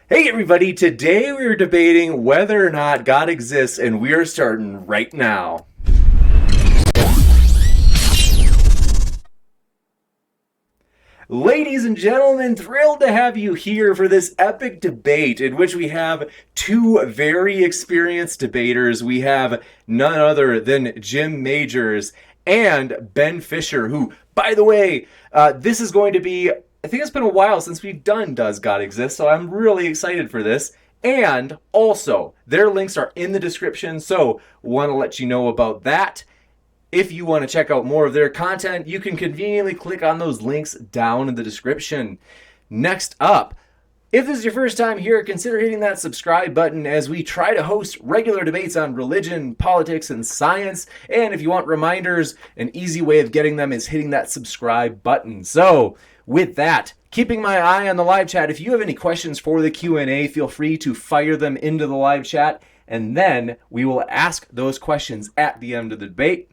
Hey everybody, today we're debating whether or not God exists, and we are starting right now. Ladies and gentlemen, thrilled to have you here for this epic debate in which we have two very experienced debaters. We have none other than Jim Majors and Ben Fischer, who, by the way, this is going to be, I think it's been a while since we've done Does God Exist, so I'm really excited for this. And also, their links are in the description, so want to let you know about that. If you want to check out more of their content, you can conveniently click on those links down in the description. Next up, if this is your first time here, consider hitting that subscribe button as we try to host regular debates on religion, politics, and science. And if you want reminders, an easy way of getting them is hitting that subscribe button. So, with that, keeping my eye on the live chat, if you have any questions for the Q&A, feel free to fire them into the live chat, and then we will ask those questions at the end of the debate.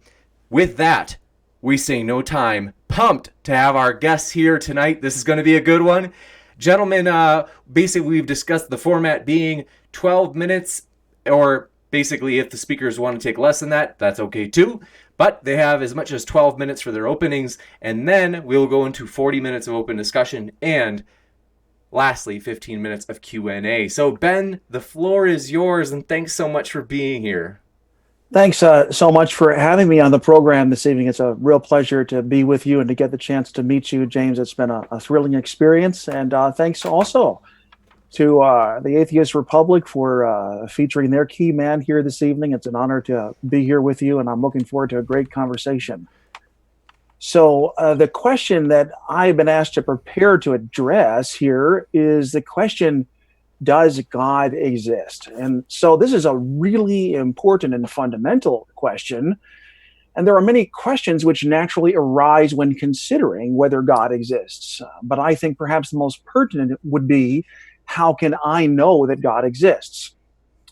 With that, we say no time. Pumped to have our guests here tonight. This is going to be a good one. Gentlemen, basically we've discussed the format being 12 minutes, or basically if the speakers want to take less than that, that's okay too. But they have as much as 12 minutes for their openings, and then we'll go into 40 minutes of open discussion, and lastly, 15 minutes of Q&A. So Ben, the floor is yours, and thanks so much for being here. Thanks so much for having me on the program this evening. It's a real pleasure to be with you and to get the chance to meet you, James. It's been a thrilling experience. And thanks also to the Atheist Republic for featuring their key man here this evening. It's an honor to be here with you, and I'm looking forward to a great conversation. So the question that I've been asked to prepare to address here is the question, does God exist? And so this is a really important and fundamental question. And there are many questions which naturally arise when considering whether God exists. But I think perhaps the most pertinent would be, how can I know that God exists?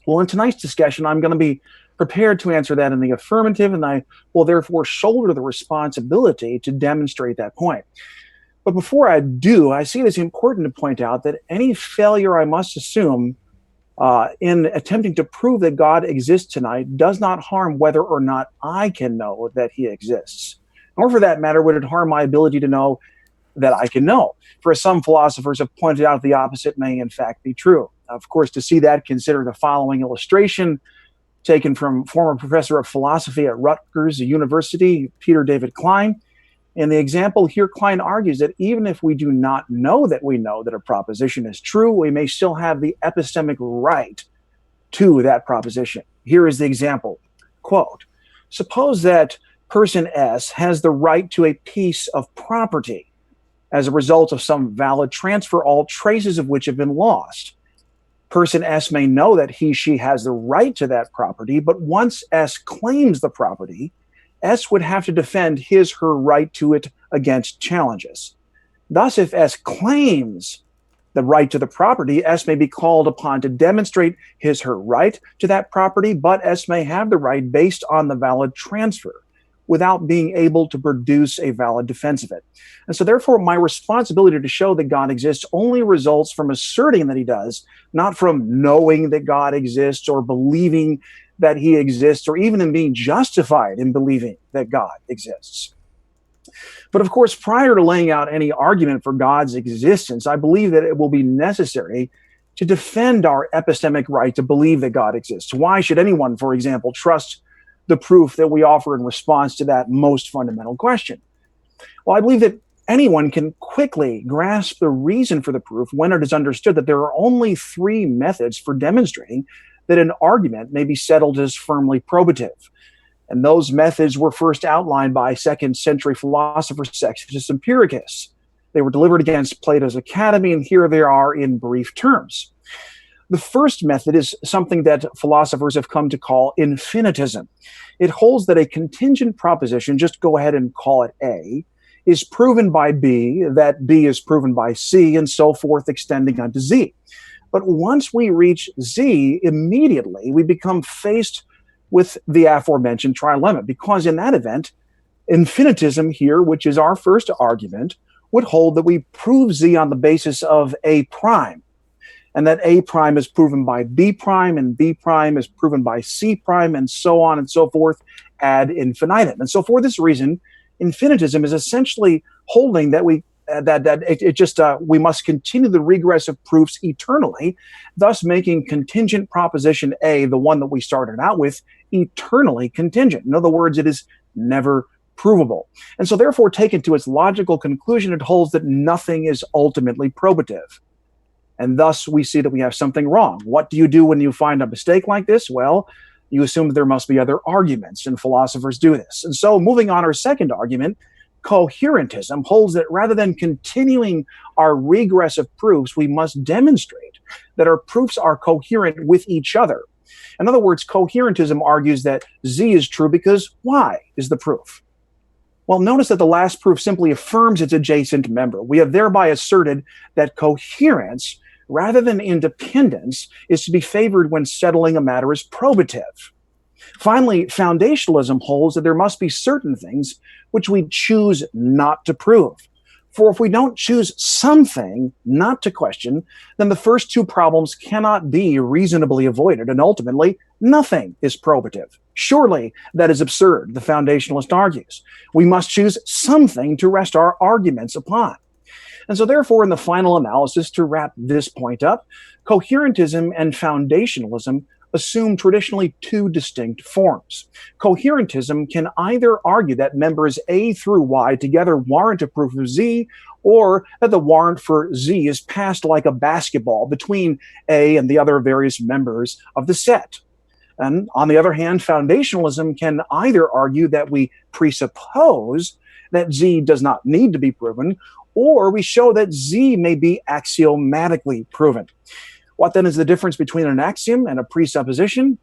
Well, in tonight's discussion, I'm going to be prepared to answer that in the affirmative, and I will therefore shoulder the responsibility to demonstrate that point. But before I do, I see it as important to point out that any failure I must assume in attempting to prove that God exists tonight does not harm whether or not I can know that he exists. Nor for that matter would it harm my ability to know that I can know. For some philosophers have pointed out the opposite may in fact be true. Of course, to see that, consider the following illustration taken from former professor of philosophy at Rutgers University, Peter David Klein. In the example here, Klein argues that even if we do not know that we know that a proposition is true, we may still have the epistemic right to that proposition. Here is the example. Quote, suppose that person S has the right to a piece of property as a result of some valid transfer, all traces of which have been lost. Person S may know that she has the right to that property, but once S claims the property, S would have to defend her right to it against challenges. Thus, if S claims the right to the property, S may be called upon to demonstrate her right to that property, but S may have the right based on the valid transfer without being able to produce a valid defense of it. And so therefore, my responsibility to show that God exists only results from asserting that he does, not from knowing that God exists or believing that he exists, or even in being justified in believing that God exists. But of course, prior to laying out any argument for God's existence, I believe that it will be necessary to defend our epistemic right to believe that God exists. Why should anyone, for example, trust the proof that we offer in response to that most fundamental question? Well, I believe that anyone can quickly grasp the reason for the proof when it is understood that there are only three methods for demonstrating that an argument may be settled as firmly probative. And those methods were first outlined by second-century philosopher Sextus Empiricus. They were delivered against Plato's Academy, and here they are in brief terms. The first method is something that philosophers have come to call infinitism. It holds that a contingent proposition, just go ahead and call it A, is proven by B, that B is proven by C, and so forth, extending onto Z. But once we reach Z, immediately we become faced with the aforementioned trilemma, because in that event, infinitism here, which is our first argument, would hold that we prove Z on the basis of A prime. and that A prime is proven by B prime, and B prime is proven by C prime, and so on and so forth ad infinitum. And so for this reason, infinitism is essentially holding that we must continue the regressive proofs eternally, thus making contingent proposition A, the one that we started out with, eternally contingent. In other words, it is never provable. And so therefore, taken to its logical conclusion, it holds that nothing is ultimately probative. And thus we see that we have something wrong. What do you do when you find a mistake like this? Well, you assume that there must be other arguments, and philosophers do this. And so moving on, our second argument, coherentism, holds that rather than continuing our regressive proofs, we must demonstrate that our proofs are coherent with each other. In other words, coherentism argues that Z is true because Y is the proof. Well, notice that the last proof simply affirms its adjacent member. We have thereby asserted that coherence, rather than independence, is to be favored when settling a matter as probative. Finally, foundationalism holds that there must be certain things which we choose not to prove. For if we don't choose something not to question, then the first two problems cannot be reasonably avoided, and ultimately, nothing is probative. Surely that is absurd, the foundationalist argues. We must choose something to rest our arguments upon. And so therefore, in the final analysis, to wrap this point up, coherentism and foundationalism assume traditionally two distinct forms. Coherentism can either argue that members A through Y together warrant a proof of Z, or that the warrant for Z is passed like a basketball between A and the other various members of the set. And on the other hand, foundationalism can either argue that we presuppose that Z does not need to be proven, or we show that Z may be axiomatically proven. What then is the difference between an axiom and a presupposition?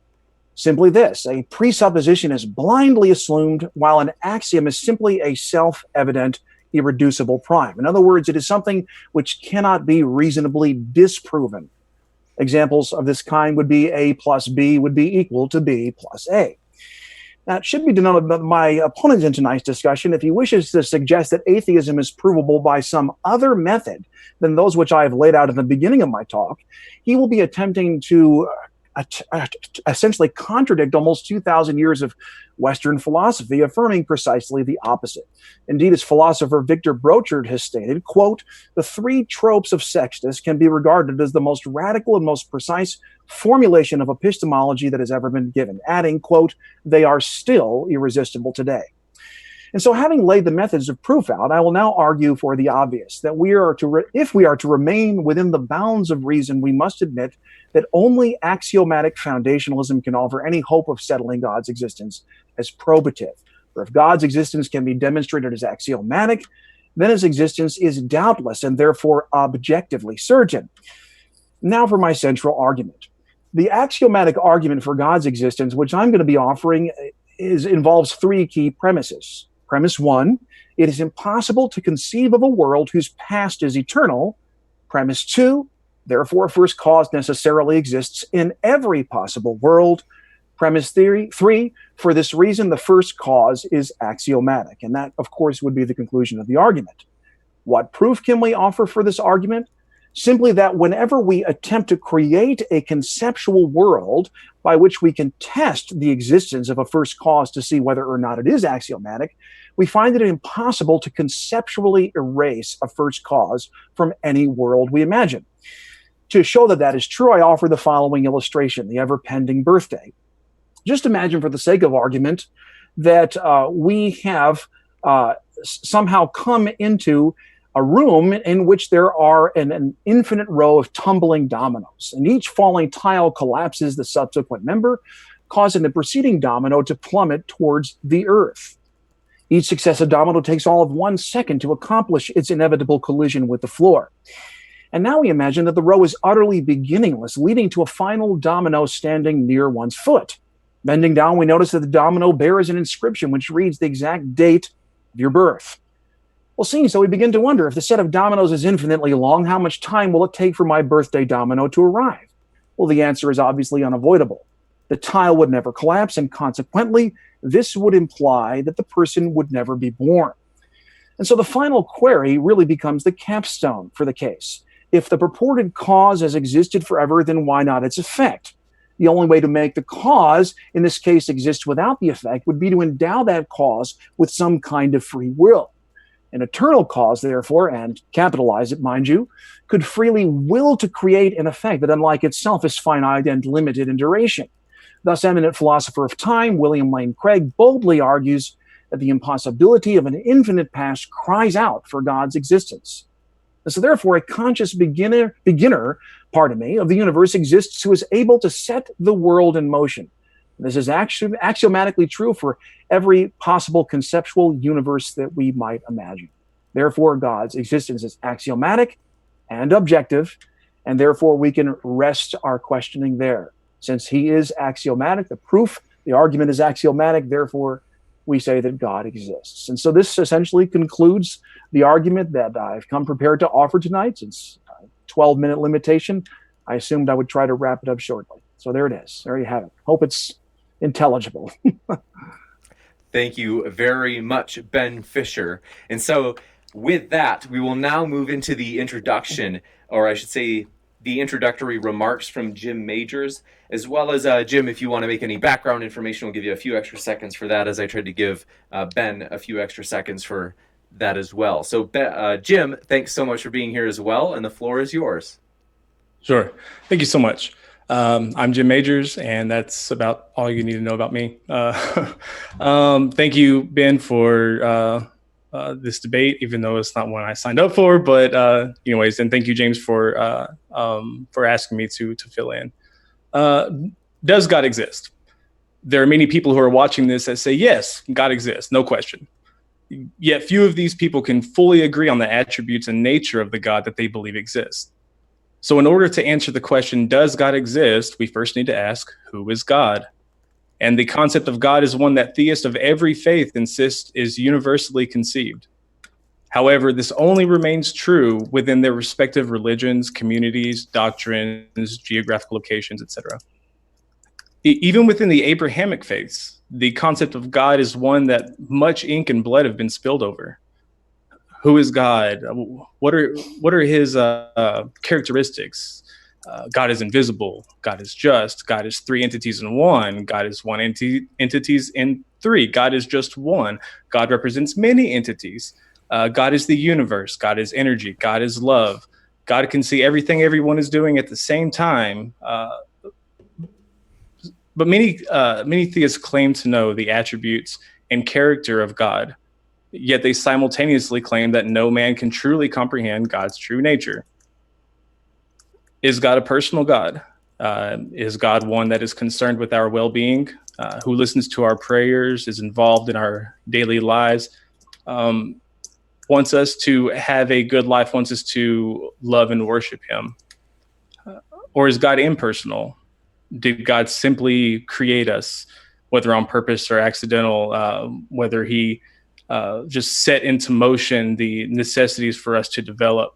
Simply this: a presupposition is blindly assumed, while an axiom is simply a self-evident, irreducible prime. In other words, it is something which cannot be reasonably disproven. Examples of this kind would be A plus B would be equal to B plus A. Now, it should be denoted by my opponent in tonight's discussion, if he wishes to suggest that atheism is provable by some other method than those which I have laid out at the beginning of my talk, he will be attempting to essentially contradict almost 2,000 years of Western philosophy, affirming precisely the opposite. Indeed, as philosopher Victor Brochard has stated, quote, "The three tropes of Sextus can be regarded as the most radical and most precise formulation of epistemology that has ever been given," adding, quote, "They are still irresistible today." And so, having laid the methods of proof out, I will now argue for the obvious, that if we are to remain within the bounds of reason, we must admit that only axiomatic foundationalism can offer any hope of settling God's existence as probative. For if God's existence can be demonstrated as axiomatic, then his existence is doubtless and therefore objectively certain. Now for my central argument. The axiomatic argument for God's existence, which I'm going to be offering, involves three key premises. Premise one, it is impossible to conceive of a world whose past is eternal. Premise two, therefore a first cause necessarily exists in every possible world. Premise three, for this reason, the first cause is axiomatic. And that, of course, would be the conclusion of the argument. What proof can we offer for this argument? Simply that whenever we attempt to create a conceptual world by which we can test the existence of a first cause to see whether or not it is axiomatic, we find it impossible to conceptually erase a first cause from any world we imagine. To show that that is true, I offer the following illustration, the ever-pending birthday. Just imagine, for the sake of argument, that we have somehow come into a room in which there are an infinite row of tumbling dominoes, and each falling tile collapses the subsequent member, causing the preceding domino to plummet towards the earth. Each successive domino takes all of 1 second to accomplish its inevitable collision with the floor. And now we imagine that the row is utterly beginningless, leading to a final domino standing near one's foot. Bending down, we notice that the domino bears an inscription which reads the exact date of your birth. Well, seeing so, we begin to wonder, if the set of dominoes is infinitely long, how much time will it take for my birthday domino to arrive? Well, the answer is obviously unavoidable. The tile would never collapse, and consequently, this would imply that the person would never be born. And so the final query really becomes the capstone for the case. If the purported cause has existed forever, then why not its effect? The only way to make the cause, in this case, exist without the effect would be to endow that cause with some kind of free will. An eternal cause, therefore, and capitalize it, mind you, could freely will to create an effect that, unlike itself, is finite and limited in duration. Thus, eminent philosopher of time, William Lane Craig, boldly argues that the impossibility of an infinite past cries out for God's existence. And so, therefore, a conscious beginner, of the universe exists who is able to set the world in motion. This is axiomatically true for every possible conceptual universe that we might imagine. Therefore, God's existence is axiomatic and objective, and therefore we can rest our questioning there. Since he is axiomatic, the argument is axiomatic, therefore we say that God exists. And so this essentially concludes the argument that I've come prepared to offer tonight. Since 12-minute limitation, I assumed I would try to wrap it up shortly. So there it is. There you have it. Hope it's intelligible. Thank you very much, Ben Fischer. And so with that, we will now move into the introduction, or I should say the introductory remarks from Jim Majors, as well as Jim, if you want to make any background information, we'll give you a few extra seconds for that, as I tried to give Ben a few extra seconds for that as well. So Jim, thanks so much for being here as well, and the floor is yours. Sure. Thank you so much. I'm Jim Majors, and that's about all you need to know about me. Thank you, Ben, for this debate, even though it's not one I signed up for. But anyways, and thank you, James, for asking me to fill in. Does God exist? There are many people who are watching this that say, yes, God exists, no question. Yet few of these people can fully agree on the attributes and nature of the God that they believe exists. So in order to answer the question, does God exist, we first need to ask, who is God? And the concept of God is one that theists of every faith insist is universally conceived. However, this only remains true within their respective religions, communities, doctrines, geographical locations, etc. Even within the Abrahamic faiths, the concept of God is one that much ink and blood have been spilled over. Who is God? What are his characteristics? God is invisible. God is just. God is three entities in one. God is one entities in three. God is just one. God represents many entities. God is the universe. God is energy. God is love. God can see everything everyone is doing at the same time. But many theists claim to know the attributes and character of God. Yet they simultaneously claim that no man can truly comprehend God's true nature. Is God a personal God? Is God one that is concerned with our well-being, who listens to our prayers, is involved in our daily lives, wants us to have a good life, wants us to love and worship him? Or is God impersonal? Did God simply create us, whether on purpose or accidental, whether he just set into motion the necessities for us to develop,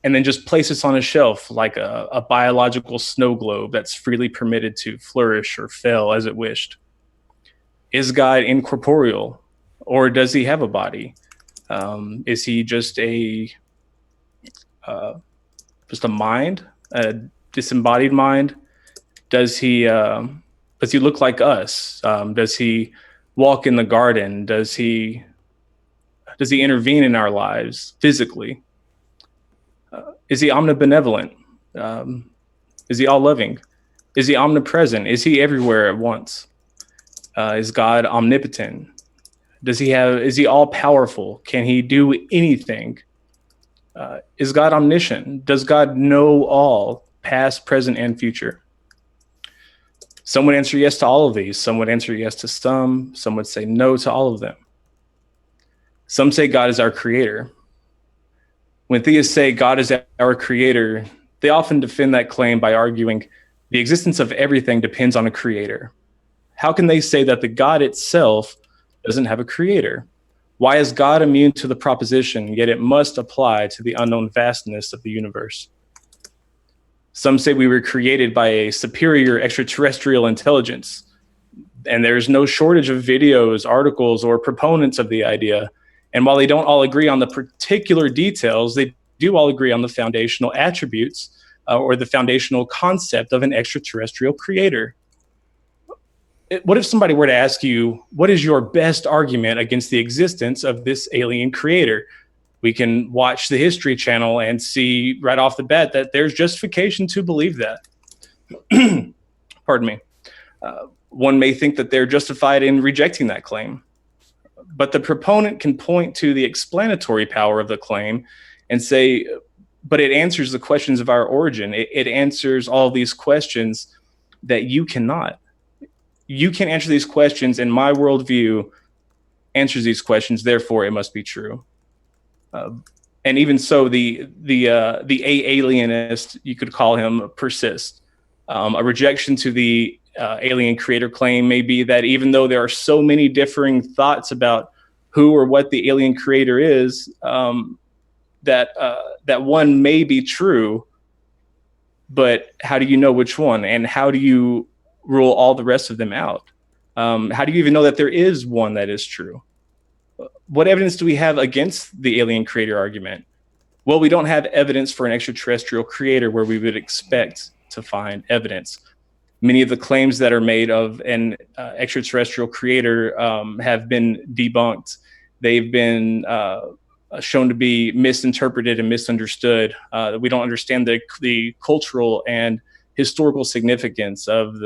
and then just place us on a shelf like a biological snow globe that's freely permitted to flourish or fail as it wished? Is God incorporeal, or does he have a body? Is he just a mind, a disembodied mind? Does he look like us? Does he walk in the garden? Does he intervene in our lives physically? Is he omnibenevolent? Is he all loving? Is he omnipresent? Is he everywhere at once? Is God omnipotent? Is he all powerful? Can he do anything? Is God omniscient? Does God know all, past, present, and future? Some would answer yes to all of these. Some would answer yes to some. Some would say no to all of them. Some say God is our creator. When theists say God is our creator, they often defend that claim by arguing the existence of everything depends on a creator. How can they say that the God itself doesn't have a creator? Why is God immune to the proposition, yet it must apply to the unknown vastness of the universe? Some say we were created by a superior extraterrestrial intelligence, and there's no shortage of videos, articles, or proponents of the idea. And while they don't all agree on the particular details, they do all agree on the foundational attributes or the foundational concept of an extraterrestrial creator. What if somebody were to ask you, what is your best argument against the existence of this alien creator? We can watch the History Channel and see right off the bat that there's justification to believe that. Pardon me. One may think that they're justified in rejecting that claim. But the proponent can point to the explanatory power of the claim and say, but it answers the questions of our origin. It answers all these questions that you cannot. You can answer these questions, and my worldview answers these questions. Therefore, it must be true. And even so, the alienist, you could call him, persists. A rejection to the alien creator claim may be that even though there are so many differing thoughts about who or what the alien creator is, that one may be true, but how do you know which one? And how do you rule all the rest of them out? How do you even know that there is one that is true? What evidence do we have against the alien creator argument? Well, we don't have evidence for an extraterrestrial creator where we would expect to find evidence. Many of the claims that are made of an extraterrestrial creator have been debunked. They've been shown to be misinterpreted and misunderstood. We don't understand the cultural and historical significance of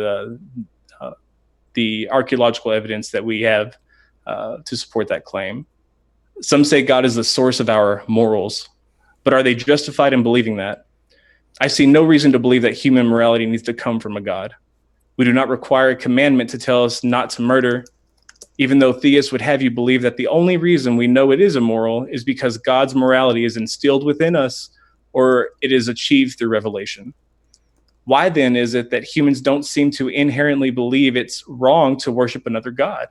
the archaeological evidence that we have to support that claim. Some say God is the source of our morals, but are they justified in believing that? I see no reason to believe that human morality needs to come from a God. We do not require a commandment to tell us not to murder, even though theists would have you believe that the only reason we know it is immoral is because God's morality is instilled within us or it is achieved through revelation. Why then is it that humans don't seem to inherently believe it's wrong to worship another God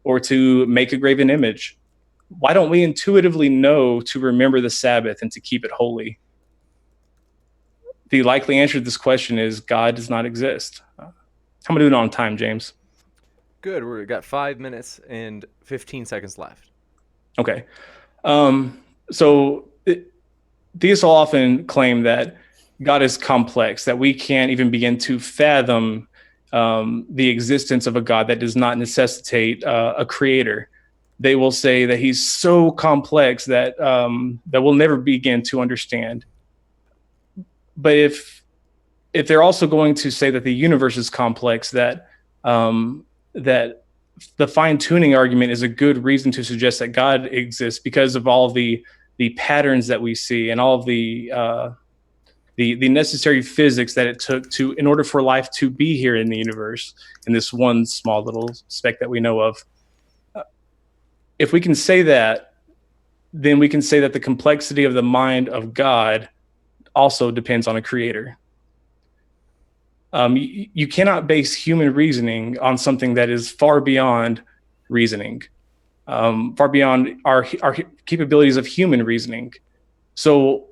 or to make a graven image? Why don't we intuitively know to remember the Sabbath and to keep it holy? The likely answer to this question is God does not exist. How am I doing on time, James? Good. We've got 5 minutes and 15 seconds left. Okay. Theists often claim that God is complex, that we can't even begin to fathom the existence of a God that does not necessitate a creator. They will say that he's so complex that we'll never begin to understand. But if they're also going to say that the universe is complex, that the fine-tuning argument is a good reason to suggest that God exists because of all the patterns that we see and all of the necessary physics that it took in order for life to be here in the universe, in this one small little speck that we know of. If we can say that, then we can say that the complexity of the mind of God also depends on a creator. You cannot base human reasoning on something that is far beyond reasoning, far beyond our capabilities of human reasoning. So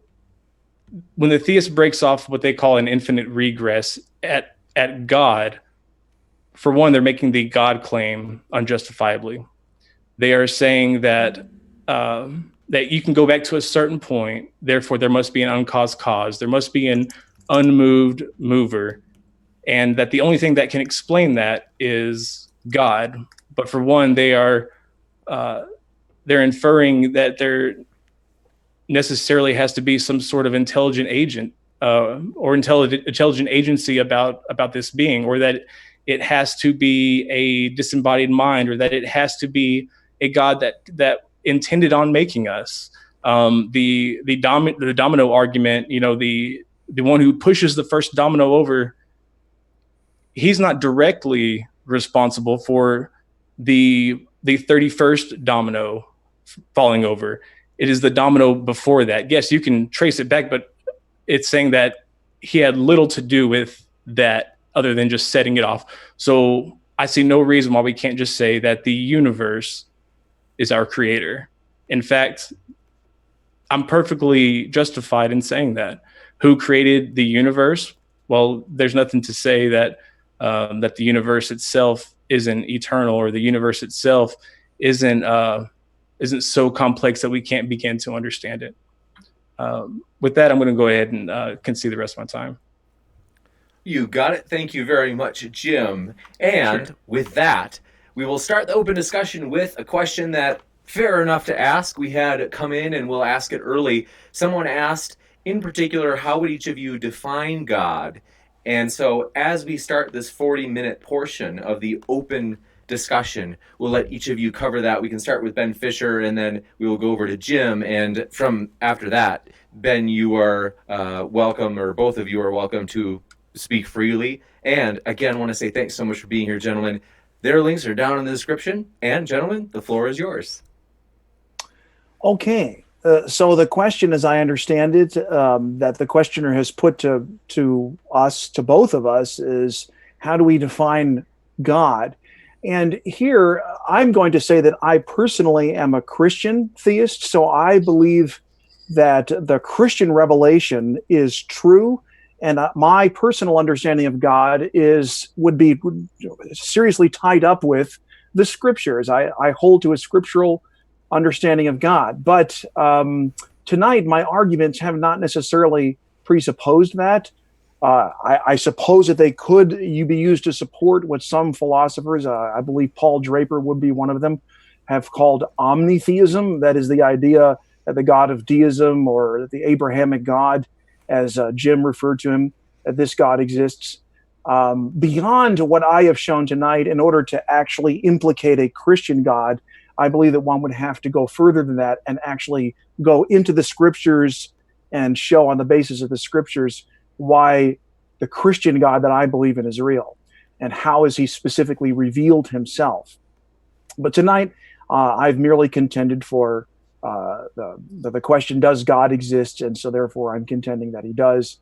when the theist breaks off what they call an infinite regress at God, for one, they're making the God claim unjustifiably. They are saying that you can go back to a certain point, therefore there must be an uncaused cause, there must be an unmoved mover, and that the only thing that can explain that is God. But for one, they're inferring that there necessarily has to be some sort of intelligent agent or intelligent agency about this being, or that it has to be a disembodied mind, or that it has to be a God that intended on making us. The domino argument, the one who pushes the first domino over, he's not directly responsible for the 31st domino falling over. It is the domino before that. Yes, you can trace it back, but it's saying that he had little to do with that other than just setting it off. So I see no reason why we can't just say that the universe is our creator. In fact, I'm perfectly justified in saying that. Who created the universe? Well, there's nothing to say that the universe itself isn't eternal, or the universe itself isn't so complex that we can't begin to understand it. with that, I'm going to go ahead and concede the rest of my time. You got it. Thank you very much, Jim. And Sure. with that, we will start the open discussion with a question that fair enough to ask. We had come in and we'll ask it early. Someone asked in particular, how would each of you define God? And so as we start this 40-minute portion of the open discussion, we'll let each of you cover that. We can start with Ben Fischer and then we will go over to Jim. And from after that, Ben, you are welcome, or both of you are welcome to speak freely. And again, I want to say thanks so much for being here, gentlemen. Their links are down in the description. And gentlemen, the floor is yours. Okay. So the question, as I understand it, that the questioner has put to us, to both of us, is how do we define God? And here I'm going to say that I personally am a Christian theist. So I believe that the Christian revelation is true. And my personal understanding of God would be seriously tied up with the scriptures. I hold to a scriptural understanding of God. But tonight, my arguments have not necessarily presupposed that. I suppose that they could be used to support what some philosophers, I believe Paul Draper would be one of them, have called omnitheism. That is the idea that the God of deism, or the Abrahamic God, as Jim referred to him, that this God exists. Beyond what I have shown tonight, in order to actually implicate a Christian God, I believe that one would have to go further than that and actually go into the scriptures and show on the basis of the scriptures why the Christian God that I believe in is real and how has he specifically revealed himself. But tonight, I've merely contended for the question, does God exist? And so therefore I'm contending that he does,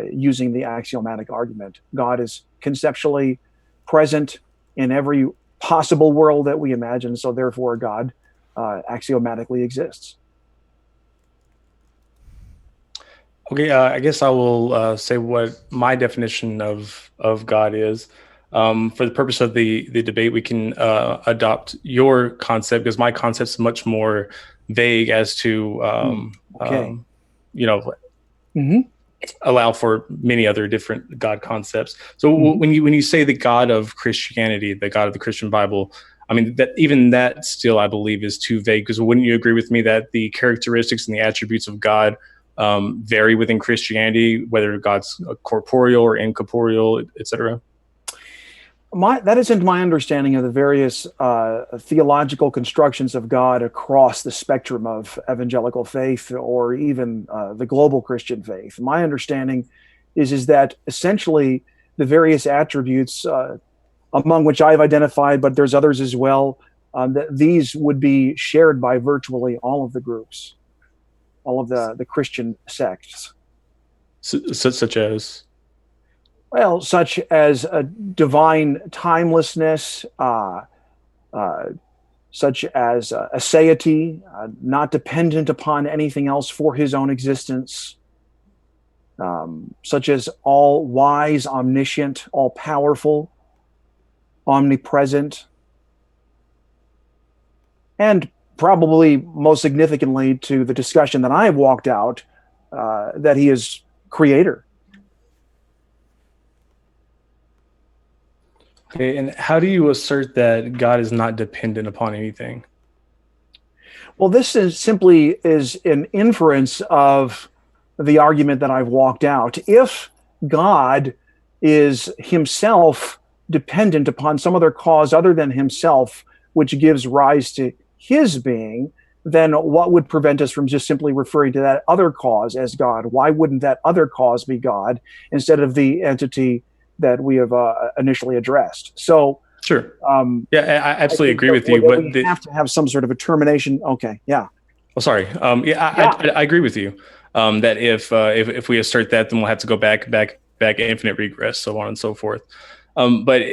using the axiomatic argument. God is conceptually present in every possible world that we imagine, so therefore God axiomatically exists. Okay, I guess I will say what my definition of God is. For the purpose of the debate, we can adopt your concept, because my concept is much more vague as to Mm-hmm. allow for many other different God concepts. So when you say the God of Christianity, the God of the Christian Bible, I mean, that still, I believe, is too vague, because wouldn't you agree with me that the characteristics and the attributes of God vary within Christianity, whether God's corporeal or incorporeal, etc.? That isn't my understanding of the various theological constructions of God across the spectrum of evangelical faith, or even the global Christian faith. My understanding is that essentially the various attributes, among which I've identified, but there's others as well, that these would be shared by virtually all of the groups, all of the Christian sects. Such as? Well, such as a divine timelessness, such as aseity, not dependent upon anything else for his own existence, such as all wise, omniscient, all powerful, omnipresent, and probably most significantly to the discussion that I have walked out, that he is creator. Okay, and how do you assert that God is not dependent upon anything? Well, this is simply an inference of the argument that I've walked out. If God is himself dependent upon some other cause other than himself, which gives rise to his being, then what would prevent us from just simply referring to that other cause as God? Why wouldn't that other cause be God instead of the entity that we have initially addressed? So, sure. I absolutely agree with you. But we have to have some sort of a termination. Okay, yeah. Oh, sorry. I agree with you that if we assert that, then we'll have to go back infinite regress, so on and so forth. But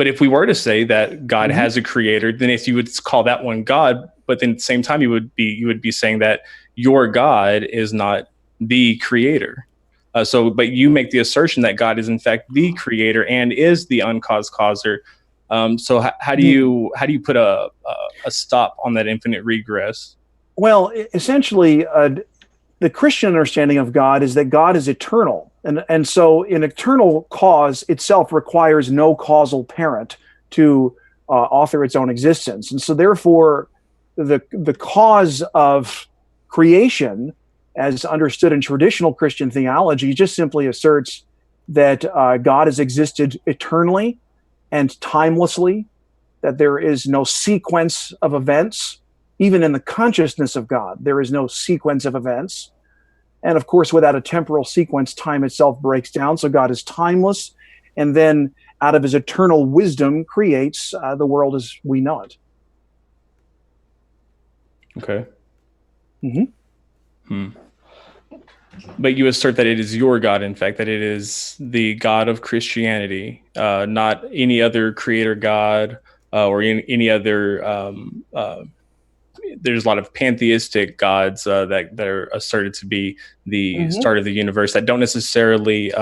if we were to say that God has a creator, then if you would call that one God, but then at the same time you would be saying that your God is not the creator. But you make the assertion that God is in fact the creator and is the uncaused causer. So how do you put a stop on that infinite regress? Well, essentially, the Christian understanding of God is that God is eternal. And so an eternal cause itself requires no causal parent to author its own existence. And so therefore, the cause of creation, as understood in traditional Christian theology, just simply asserts that God has existed eternally and timelessly, that there is no sequence of events. Even in the consciousness of God, there is no sequence of events. And of course, without a temporal sequence, time itself breaks down. So God is timeless, and then out of his eternal wisdom creates the world as we know it. Okay. Mm-hmm. But you assert that it is your God, in fact, that it is the God of Christianity, not any other creator God or any other. There's a lot of pantheistic gods that are asserted to be the start of the universe that don't necessarily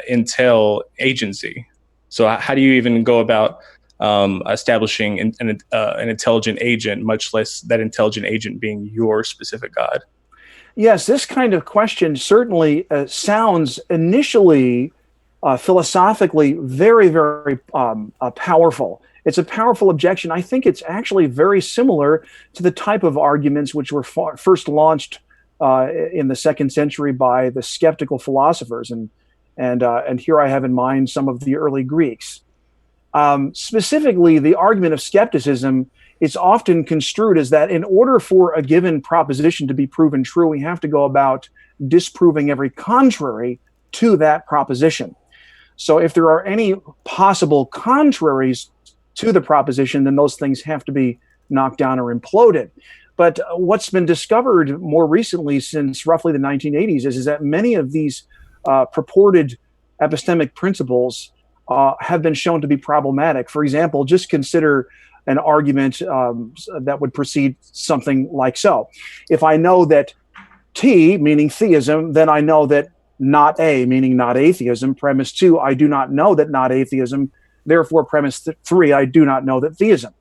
entail agency. So how do you even go about establishing an intelligent agent, much less that intelligent agent being your specific God? Yes, this kind of question certainly sounds initially philosophically very, very powerful. It's a powerful objection. I think it's actually very similar to the type of arguments which were first launched in the 2nd century by the skeptical philosophers, and here I have in mind some of the early Greeks. Specifically, the argument of skepticism is often construed as that in order for a given proposition to be proven true, we have to go about disproving every contrary to that proposition. So if there are any possible contraries to the proposition, then those things have to be knocked down or imploded. But what's been discovered more recently, since roughly the 1980s, is that many of these purported epistemic principles have been shown to be problematic. For example, just consider an argument that would proceed something like so. If I know that T, meaning theism, then I know that not A, meaning not atheism. Premise 2, I do not know that not atheism. Therefore, premise 3, I do not know that theism.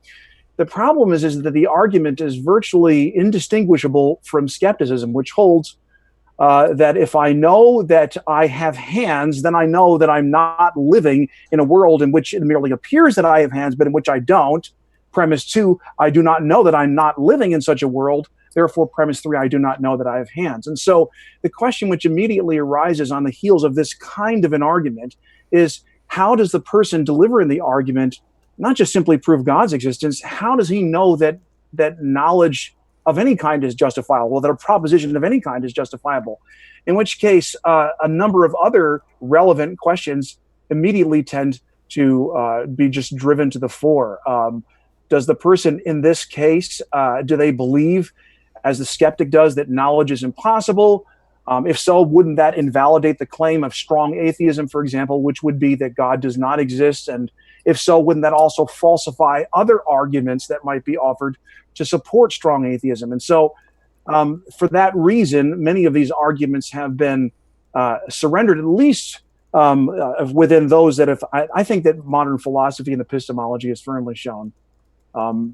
The problem is that the argument is virtually indistinguishable from skepticism, which holds that if I know that I have hands, then I know that I'm not living in a world in which it merely appears that I have hands, but in which I don't. Premise 2, I do not know that I'm not living in such a world. Therefore, premise 3, I do not know that I have hands. And so the question which immediately arises on the heels of this kind of an argument is, how does the person delivering the argument not just simply prove God's existence? How does he know that knowledge of any kind is justifiable, that a proposition of any kind is justifiable? In which case, a number of other relevant questions immediately tend to be just driven to the fore. Does the person in this case, do they believe, as the skeptic does, that knowledge is impossible? If so, wouldn't that invalidate the claim of strong atheism, for example, which would be that God does not exist? And if so, wouldn't that also falsify other arguments that might be offered to support strong atheism? And so for that reason, many of these arguments have been surrendered, at least within those that have, I think that modern philosophy and epistemology has firmly shown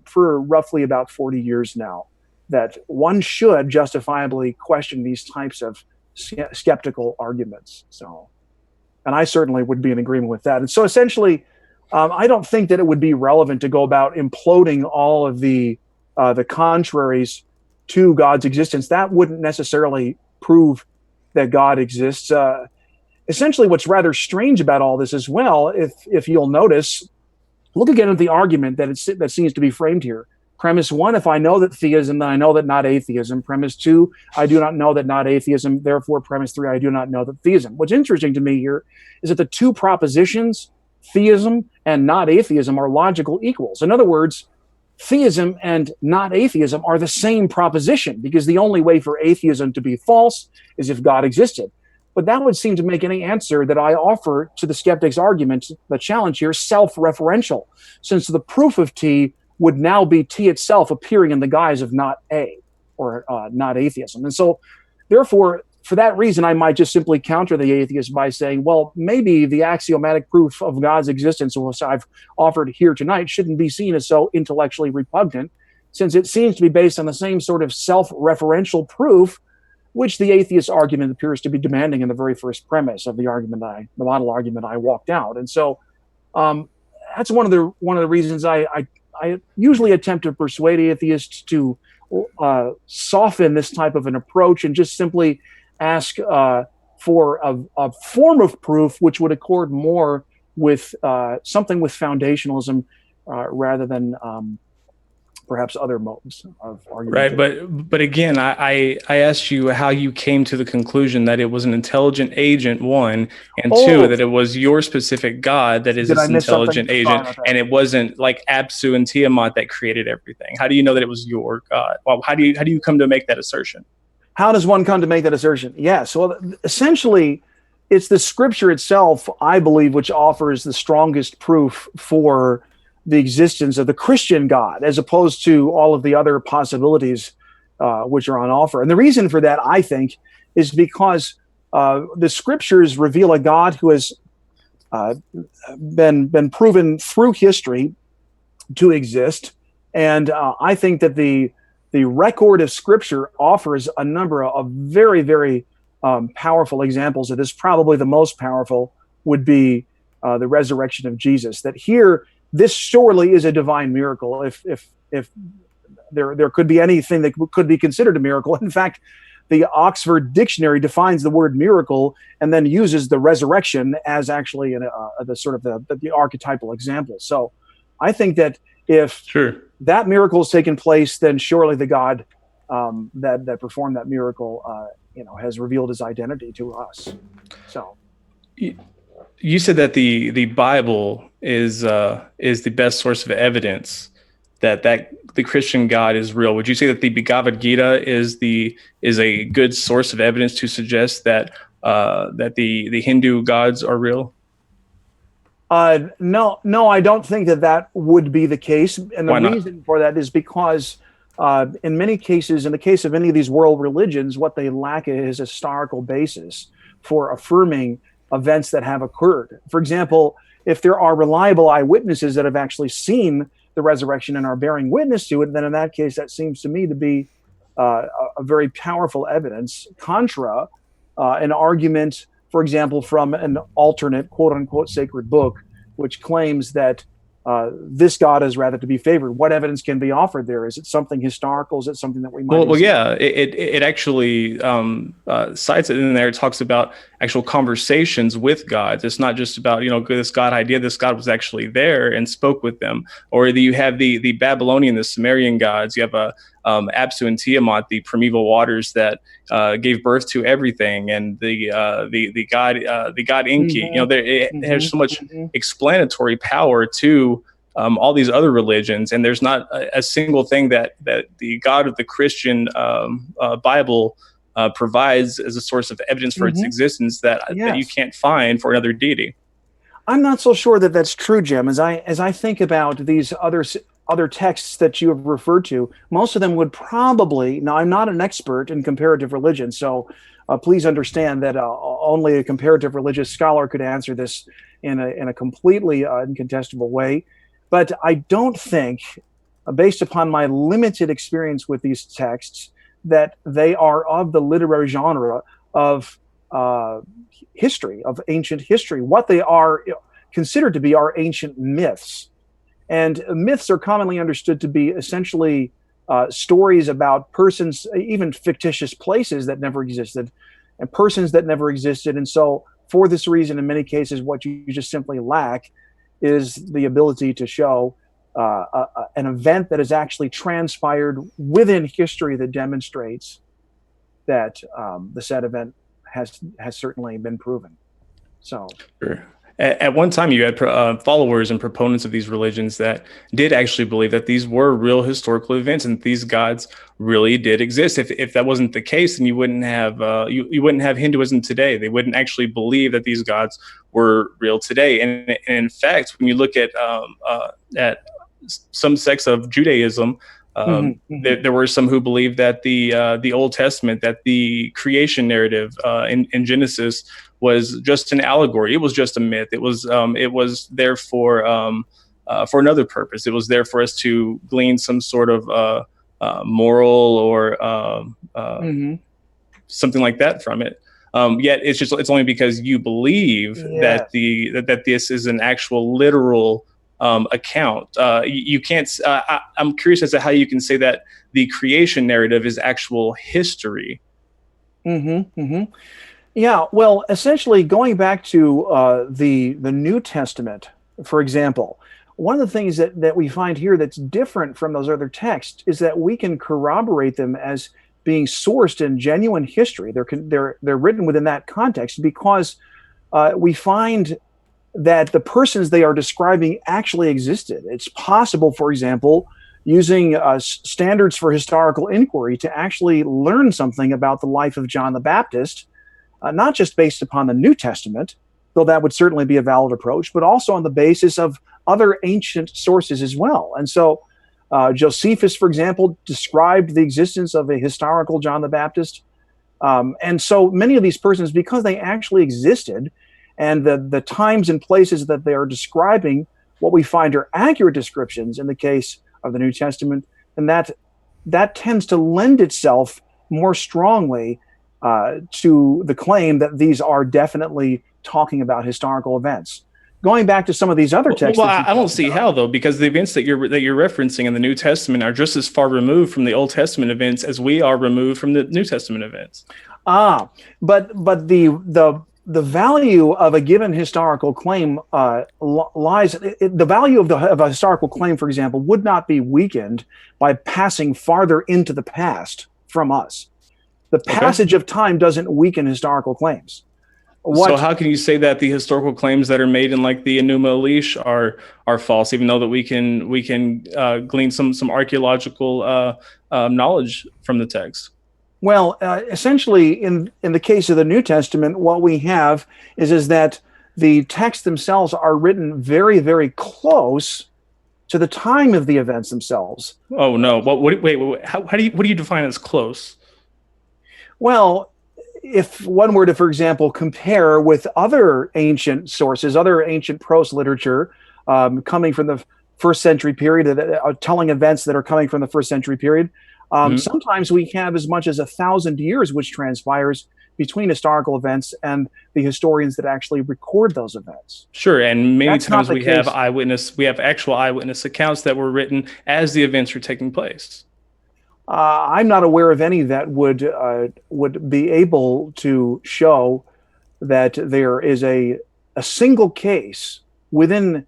for roughly about 40 years now, that one should justifiably question these types of skeptical arguments. So, and I certainly would be in agreement with that. And so essentially, I don't think that it would be relevant to go about imploding all of the contraries to God's existence. That wouldn't necessarily prove that God exists. Essentially, what's rather strange about all this as well, if you'll notice, look again at the argument that seems to be framed here. Premise 1, if I know that theism, then I know that not atheism. Premise 2, I do not know that not atheism. Therefore, premise 3, I do not know that theism. What's interesting to me here is that the two propositions, theism and not atheism, are logical equals. In other words, theism and not atheism are the same proposition, because the only way for atheism to be false is if God existed. But that would seem to make any answer that I offer to the skeptic's argument, the challenge here, self-referential, since the proof of T would now be T itself appearing in the guise of not A, or not atheism. And so, therefore, for that reason, I might just simply counter the atheist by saying, well, maybe the axiomatic proof of God's existence, which I've offered here tonight, shouldn't be seen as so intellectually repugnant, since it seems to be based on the same sort of self-referential proof which the atheist argument appears to be demanding in the very first premise of the model argument I walked out. And so that's one of the reasons I usually attempt to persuade atheists to soften this type of an approach and just simply ask for a form of proof which would accord more with something with foundationalism rather than perhaps other modes of argument. Right, but again, I asked you how you came to the conclusion that it was an intelligent agent, one, and two, that it was your specific God that is this intelligent agent, and it wasn't like Apsu and Tiamat that created everything. How do you know that it was your God? Well, how do you come to make that assertion? How does one come to make that assertion? Yes, well, essentially, it's the scripture itself, I believe, which offers the strongest proof for the existence of the Christian God, as opposed to all of the other possibilities which are on offer. And the reason for that, I think, is because the scriptures reveal a God who has been proven through history to exist. And I think that the record of scripture offers a number of very, very powerful examples of this. Probably the most powerful would be the resurrection of Jesus. That here, this surely is a divine miracle. If there could be anything that could be considered a miracle. In fact, the Oxford Dictionary defines the word miracle and then uses the resurrection as actually the archetypal example. So I think that if that miracle has taken place, then surely the God that performed that miracle, has revealed his identity to us. So. You said that the Bible is the best source of evidence that the Christian God is real. Would you say that the Bhagavad Gita is a good source of evidence to suggest that the Hindu gods are real? No, I don't think that would be the case. And the reason for that is because in many cases, in the case of any of these world religions, what they lack is a historical basis for affirming events that have occurred. For example, if there are reliable eyewitnesses that have actually seen the resurrection and are bearing witness to it, then in that case, that seems to me to be a very powerful evidence contra an argument, for example, from an alternate quote unquote sacred book, which claims that this God is rather to be favored. What evidence can be offered there? Is it something historical? Is it something that we might? Well, yeah, it actually cites it in there. It talks about actual conversations with gods. It's not just about this God idea. This God was actually there and spoke with them. Or you have the Babylonian, the Sumerian gods. You have Apsu and Tiamat, the primeval waters that gave birth to everything, and the god Enki. Mm-hmm. There's so much explanatory power to all these other religions, and there's not a single thing that the God of the Christian Bible provides as a source of evidence for its existence that you can't find for another deity. I'm not so sure that that's true, Jim. As I think about these other texts that you have referred to, most of them would probably, now I'm not an expert in comparative religion, so please understand that only a comparative religious scholar could answer this in a completely incontestable way. But I don't think, based upon my limited experience with these texts, that they are of the literary genre of history, of ancient history. What they are considered to be are ancient myths. And myths are commonly understood to be essentially stories about persons, even fictitious places that never existed, and persons that never existed. And so for this reason, in many cases, what you just simply lack is the ability to show an event that has actually transpired within history that demonstrates that the said event has certainly been proven. So. Sure. At one time, you had followers and proponents of these religions that did actually believe that these were real historical events and these gods really did exist. If that wasn't the case, then you wouldn't have you wouldn't have Hinduism today. They wouldn't actually believe that these gods were real today. And in fact, when you look at some sects of Judaism, there were some who believed that the Old Testament, that the creation narrative in Genesis was just an allegory. It was just a myth. It was there for for another purpose. It was there for us to glean some sort of moral or something like that from it. Yet it's only because you believe that that this is an actual literal account. You can't. I'm curious as to how you can say that the creation narrative is actual history. Yeah, well, essentially, going back to the New Testament, for example, one of the things that we find here that's different from those other texts is that we can corroborate them as being sourced in genuine history. They're written within that context because we find that the persons they are describing actually existed. It's possible, for example, using standards for historical inquiry to actually learn something about the life of John the Baptist, not just based upon the New Testament, though that would certainly be a valid approach, but also on the basis of other ancient sources as well. And so Josephus, for example, described the existence of a historical John the Baptist. And so many of these persons, because they actually existed, and the times and places that they are describing, what we find are accurate descriptions in the case of the New Testament, and that tends to lend itself more strongly to the claim that these are definitely talking about historical events. Going back to some of these other texts. Well, I don't see how, though, because the events that you're referencing in the New Testament are just as far removed from the Old Testament events as we are removed from the New Testament events. But the value of a given historical claim lies. The value of a historical claim, for example, would not be weakened by passing farther into the past from us. The passage of time doesn't weaken historical claims. So how can you say that the historical claims that are made in like the Enuma Elish are false, even though that we can glean some archaeological knowledge from the text? Well, essentially, in the case of the New Testament, what we have is that the texts themselves are written very, very close to the time of the events themselves. Oh no! Wait. What do you define as close? Well, if one were to, for example, compare with other ancient sources, other ancient prose literature coming from the first century period, telling events that are coming from the first century period, sometimes we have as much as 1,000 years which transpires between historical events and the historians that actually record those events. Sure, and many times we have actual eyewitness accounts that were written as the events were taking place. I'm not aware of any that would be able to show that there is a single case within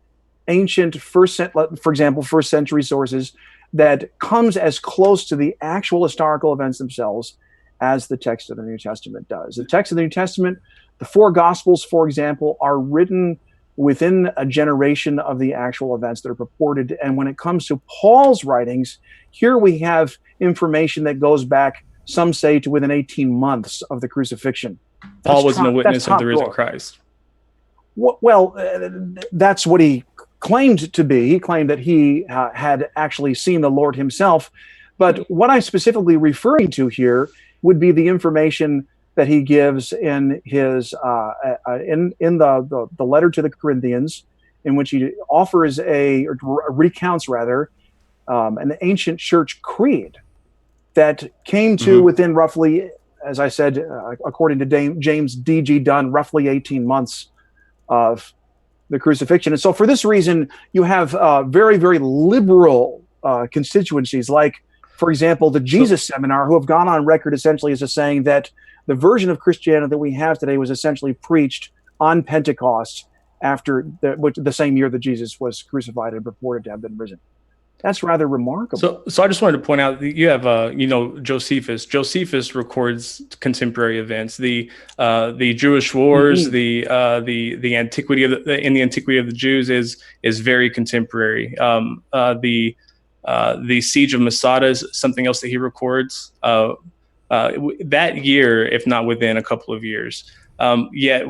ancient for example, first century sources that comes as close to the actual historical events themselves as the text of the New Testament does. The text of the New Testament, the four Gospels, for example, are written within a generation of the actual events that are purported. And when it comes to Paul's writings, here we have information that goes back, some say, to within 18 months of the crucifixion. Paul wasn't a witness of the risen Christ. Well, that's what he claimed to be. He claimed that he had actually seen the Lord himself. But what I'm specifically referring to here would be the information that he gives in his in the letter to the Corinthians, in which he offers recounts an ancient church creed that came to within roughly, as I said, according to James D.G. Dunn, roughly 18 months of the crucifixion. And so for this reason, you have very, very liberal constituencies, like, for example, the Jesus Seminar, who have gone on record essentially as saying that the version of Christianity that we have today was essentially preached on Pentecost after the same year that Jesus was crucified and purported to have been risen. That's rather remarkable. So I just wanted to point out that you have, Josephus. Josephus records contemporary events, the Jewish wars, the antiquity of the antiquity of the Jews is very contemporary. The siege of Masada is something else that he records that year, if not within a couple of years. Yet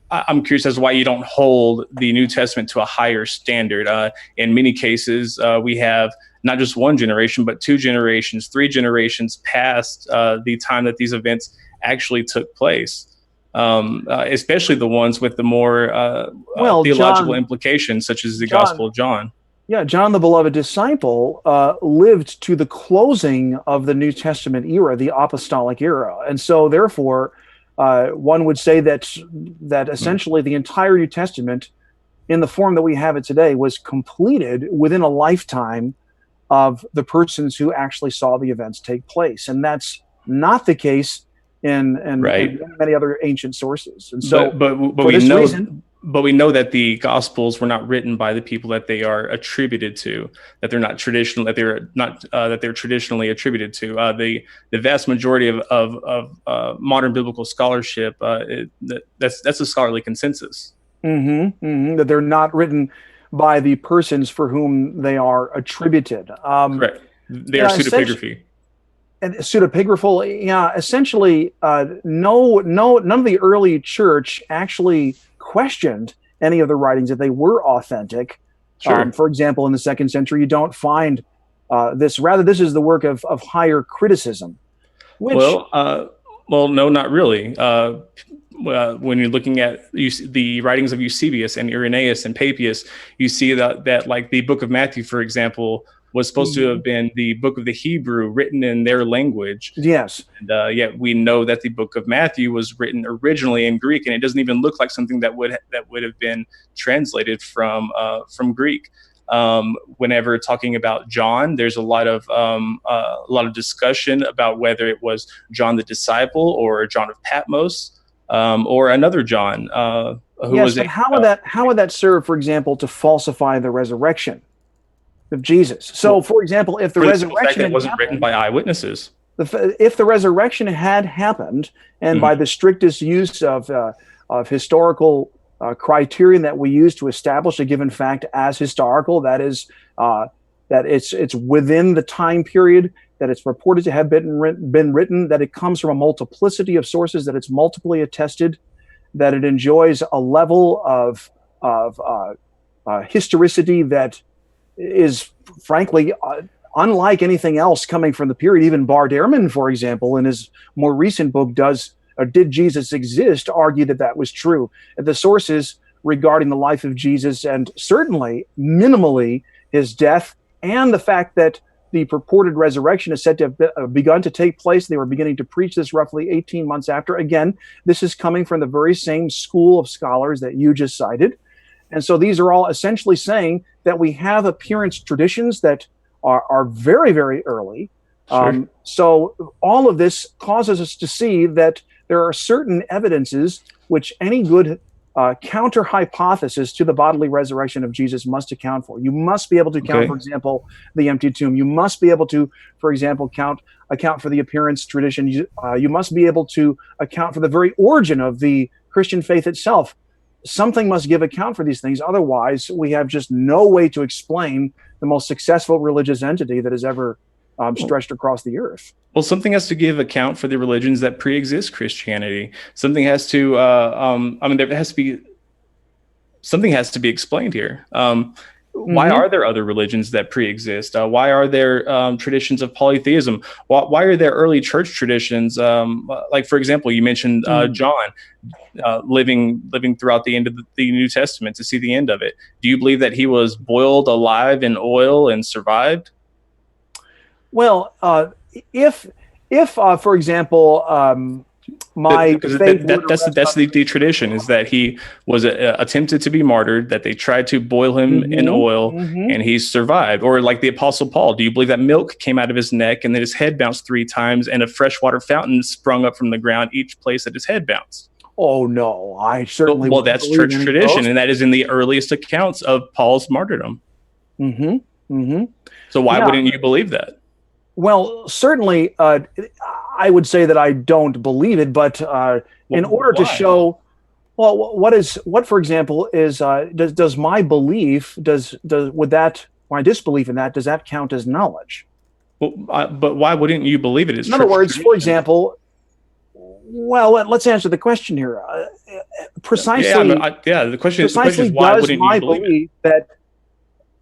I'm curious as to why you don't hold the New Testament to a higher standard. In many cases, we have not just one generation, but 2 generations, 3 generations past the time that these events actually took place. especially the ones with the more Well, theological John, implications, such as the John, Gospel of John. yeah, John, the beloved disciple, lived to the closing of the New Testament era, the apostolic era, and so therefore, one would say that Mm. essentially the entire New Testament, in the form that we have it today, was completed within a lifetime of the persons who actually saw the events take place, and that's not the case in Right. many other ancient sources. And so, But for we this know reason, that the Gospels were not written by the people that they are attributed to, that they're not traditional, that they're traditionally attributed to. The vast majority of modern biblical scholarship, that's a scholarly consensus. that they're not written by the persons for whom they are attributed. Correct. They are Yeah, essentially, pseudepigraphy. and pseudepigraphal. Yeah, essentially, none of the early church actually questioned any of the writings that they were authentic. Sure. For example, in the second century, you don't find this. Rather, this is the work of higher criticism, which Well, no, not really. When you're looking at the writings of Eusebius and Irenaeus and Papias, you see that like the Book of Matthew, for example, was supposed to have been the book of the Hebrew written in their language. yes, And yet we know that the Book of Matthew was written originally in Greek, and it doesn't even look like something that would have been translated from Greek. Whenever talking about John, there's a lot of discussion about whether it was John the disciple or John of Patmos, or another John who yes, was but how would that serve, for example, to falsify the resurrection of Jesus? So, for example, if the for the simple fact resurrection that it had wasn't written happened, by eyewitnesses. if the resurrection had happened, and by the strictest use of historical criterion that we use to establish a given fact as historical, that is, that it's within the time period that it's reported to have been written, that it comes from a multiplicity of sources, that it's multiply attested, that it enjoys a level of historicity that is frankly unlike anything else coming from the period. Even Bart Ehrman, for example, in his more recent book, Did Jesus Exist?, argue that was true. The sources regarding the life of Jesus, and certainly minimally his death, and the fact that the purported resurrection is said to have begun to take place. They were beginning to preach this roughly 18 months after. Again, this is coming from the very same school of scholars that you just cited. And so these are all essentially saying that we have appearance traditions that are very, very early. Sure. So all of this causes us to see that there are certain evidences which any good counter hypothesis to the bodily resurrection of Jesus must account for. You must be able to account, for example, the empty tomb. You must be able to, for example, account for the appearance tradition. You must be able to account for the very origin of the Christian faith itself. Something must give account for these things. Otherwise, we have just no way to explain the most successful religious entity that has ever stretched across the earth. Well, something has to give account for the religions that pre-exist Christianity. Something has to, there has to be, something has to be explained here. Why are there other religions that pre-exist? Why are there traditions of polytheism? Why are there early church traditions? Like, for example, you mentioned John living throughout the end of the New Testament to see the end of it. Do you believe that he was boiled alive in oil and survived? Well, if for example, that's the tradition, is that he was attempted to be martyred, that they tried to boil him in oil, and he survived. Or like the Apostle Paul, do you believe that milk came out of his neck and that his head bounced 3 times and a freshwater fountain sprung up from the ground each place that his head bounced? Oh no, I certainly. Well, that's church tradition, and that is in the earliest accounts of Paul's martyrdom. So why wouldn't you believe that? Well, certainly, I would say that I don't believe it, but in order to show, well, what, for example, is does my belief, my disbelief in that, does that count as knowledge? Well, but why wouldn't you believe it? In other words, for example, well, let's answer the question here. Precisely. The question is why wouldn't you believe it?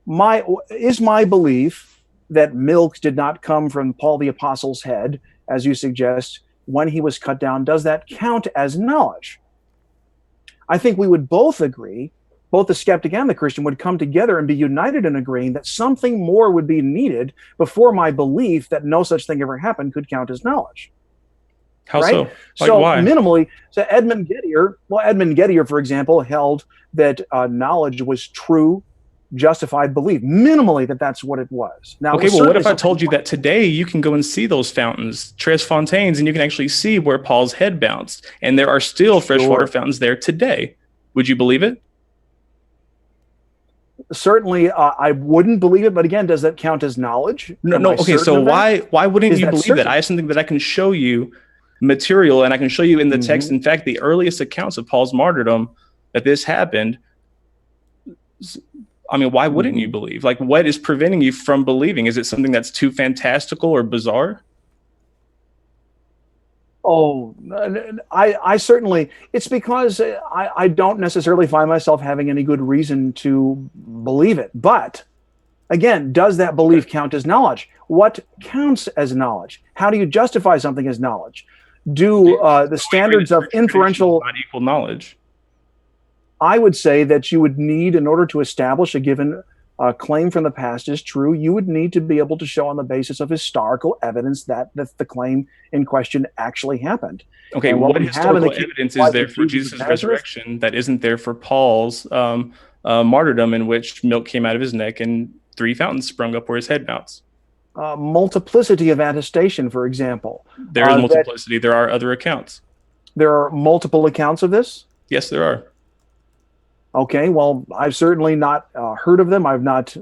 My belief that milk did not come from Paul the Apostle's head, as you suggest, when he was cut down, does that count as knowledge? I think we would both agree, both the skeptic and the Christian would come together and be united in agreeing that something more would be needed before my belief that no such thing ever happened could count as knowledge. How Right? so? Like So why? minimally, so Edmund Gettier, for example, held that knowledge was true, justified belief. Minimally, that's what it was. Now, it Okay, was well, what certainly if I something told you that today you can go and see those fountains, Tres Fontaines, and you can actually see where Paul's head bounced, and there are still freshwater sure. fountains there today? Would you believe it? Certainly, I wouldn't believe it, but again, does that count as knowledge? No, Am no. I Okay, certain so of that? why wouldn't Is you that believe that? certain? I have something that I can show you, material, and I can show you in the text. Mm-hmm. In fact, the earliest accounts of Paul's martyrdom that this happened. I mean, why wouldn't you Mm-hmm. believe? Like, what is preventing you from believing? Is it something that's too fantastical or bizarre? Oh, I certainly, it's because I don't necessarily find myself having any good reason to believe it. But again, does that belief count as knowledge? What counts as knowledge? How do you justify something as knowledge? Do the So you agree that standards of church tradition does inferential, not equal knowledge? I would say that you would need, in order to establish a given claim from the past is true, you would need to be able to show on the basis of historical evidence that the claim in question actually happened. Okay, And what what we have in the historical case evidence of is life there of for Jesus of Jesus' Nazareth, resurrection that isn't there for Paul's martyrdom, in which milk came out of his neck and three fountains sprung up where his head mounts? multiplicity of attestation, for example, There is that multiplicity. There are other accounts. there are multiple accounts of this. Yes, there are. Okay, well, I've certainly not heard of them. I've not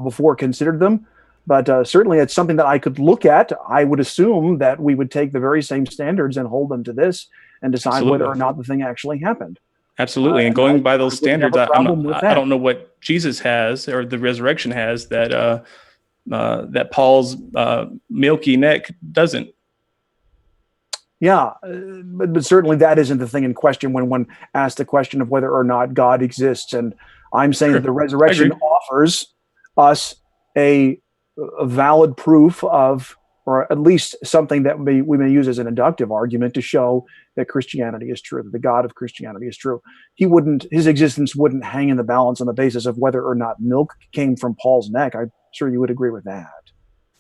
before considered them, but certainly it's something that I could look at. I would assume that we would take the very same standards and hold them to this and decide whether or Absolutely. not the thing actually happened. Absolutely. And And I going by those wouldn't have standards, a I'm problem not, with I that. don't know what Jesus has or the resurrection has that that Paul's milky neck doesn't. Yeah, but certainly that isn't the thing in question when one asks the question of whether or not God exists. And I'm saying that Sure. the I resurrection agree. offers us a, a valid proof of, or at least something that we may use as an inductive argument to show that Christianity is true, that the God of Christianity is true. His existence wouldn't hang in the balance on the basis of whether or not milk came from Paul's neck. I'm sure you would agree with that.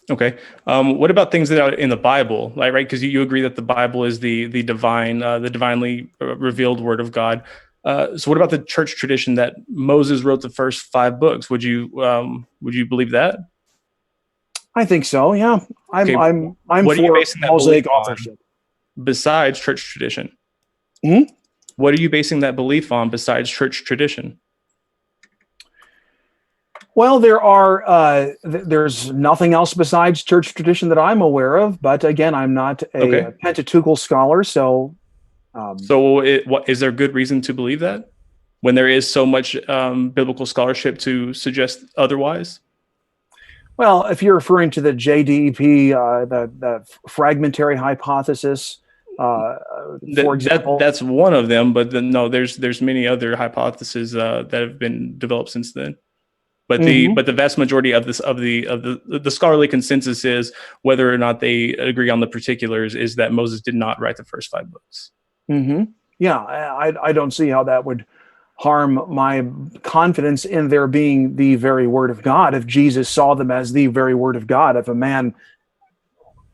Okay. What about things that are in the Bible, like, right? Because you agree that the Bible is the divine, the divinely revealed Word of God. So, what about the church tradition that Moses wrote the first 5 books? Would you believe that? I think so. Yeah, I'm Okay. I'm I'm What are you for basing that belief Mosaic on authorship. besides church tradition? Hmm? What are you basing that belief on besides church tradition? Well, there's nothing else besides church tradition that I'm aware of. But again, I'm not a Okay. Pentateuchal scholar, so So, what is there good reason to believe that when there is so much biblical scholarship to suggest otherwise? well, if you're referring to the JDEP, the fragmentary hypothesis, for example, That's one of them, but no, there's many other hypotheses that have been developed since then. But hmm the vast majority of the scholarly consensus is, whether or not they agree on the particulars, is that Moses did not write the first 5 books. hmm yeah, I don't see how that would harm my confidence in there being the very word of God. If Jesus saw them as the very word of God, if a man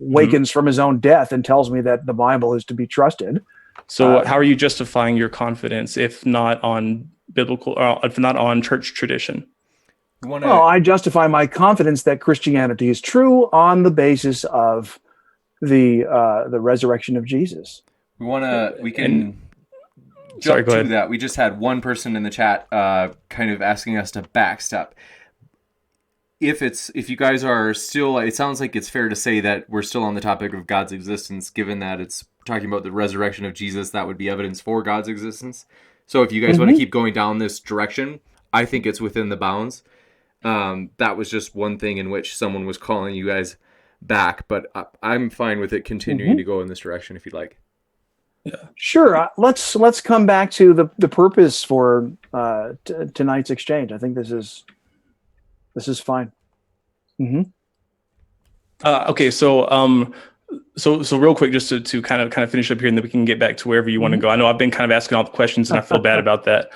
Mhm. wakens from his own death and tells me that the Bible is to be trusted, So, how are you justifying your confidence if not on biblical, if not on church tradition? We want well, to I justify my confidence that Christianity is true on the basis of the resurrection of Jesus. we And can sorry, jump go to ahead. that. We just had one person in the chat kind of asking us to backstep. If you guys are still, it sounds like it's fair to say that we're still on the topic of God's existence, given that it's talking about the resurrection of Jesus. That would be evidence for God's existence. So if you guys want to hmm keep going down this direction, I think it's within the bounds. That was just one thing in which someone was calling you guys back, but I'm fine with it continuing hmm to go in this direction if you'd like. Yeah. Sure. Let's come back to the purpose for tonight's exchange. I think this is fine. Hmm Okay, so So real quick, just to kind of finish up here, and then we can get back to wherever you want to go. I know I've been kind of asking all the questions, and I feel bad about that.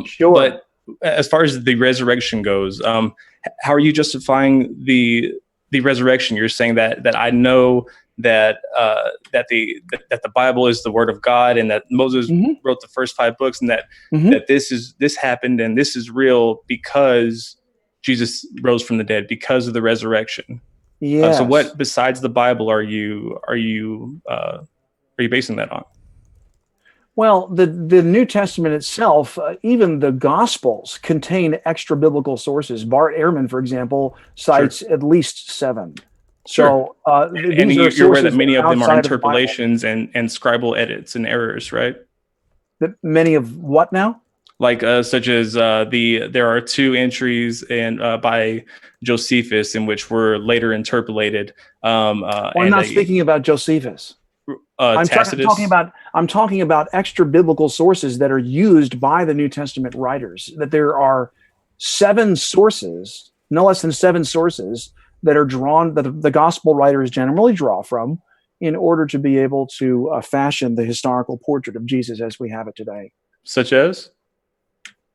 Sure. But as far as the resurrection goes, how are you justifying the resurrection? You're saying that I know that the Bible is the Word of God, and that Moses wrote the first 5 books, and that this happened and this is real because Jesus rose from the dead, because of the resurrection. Yes. So what besides the Bible are you basing that on? Well, the New Testament itself, even the Gospels, contain extra biblical sources. Bart Ehrman, for example, cites at least 7. Sure. So And you're aware that many of them are interpolations and scribal edits and errors, right? That many of what now? Like such as there are 2 entries by Josephus in which were later interpolated. I'm not speaking about Josephus. I'm talking about extra biblical sources that are used by the New Testament writers. That there are 7 sources, no less than 7 sources that are drawn, that the gospel writers generally draw from, in order to be able to fashion the historical portrait of Jesus as we have it today. Such as?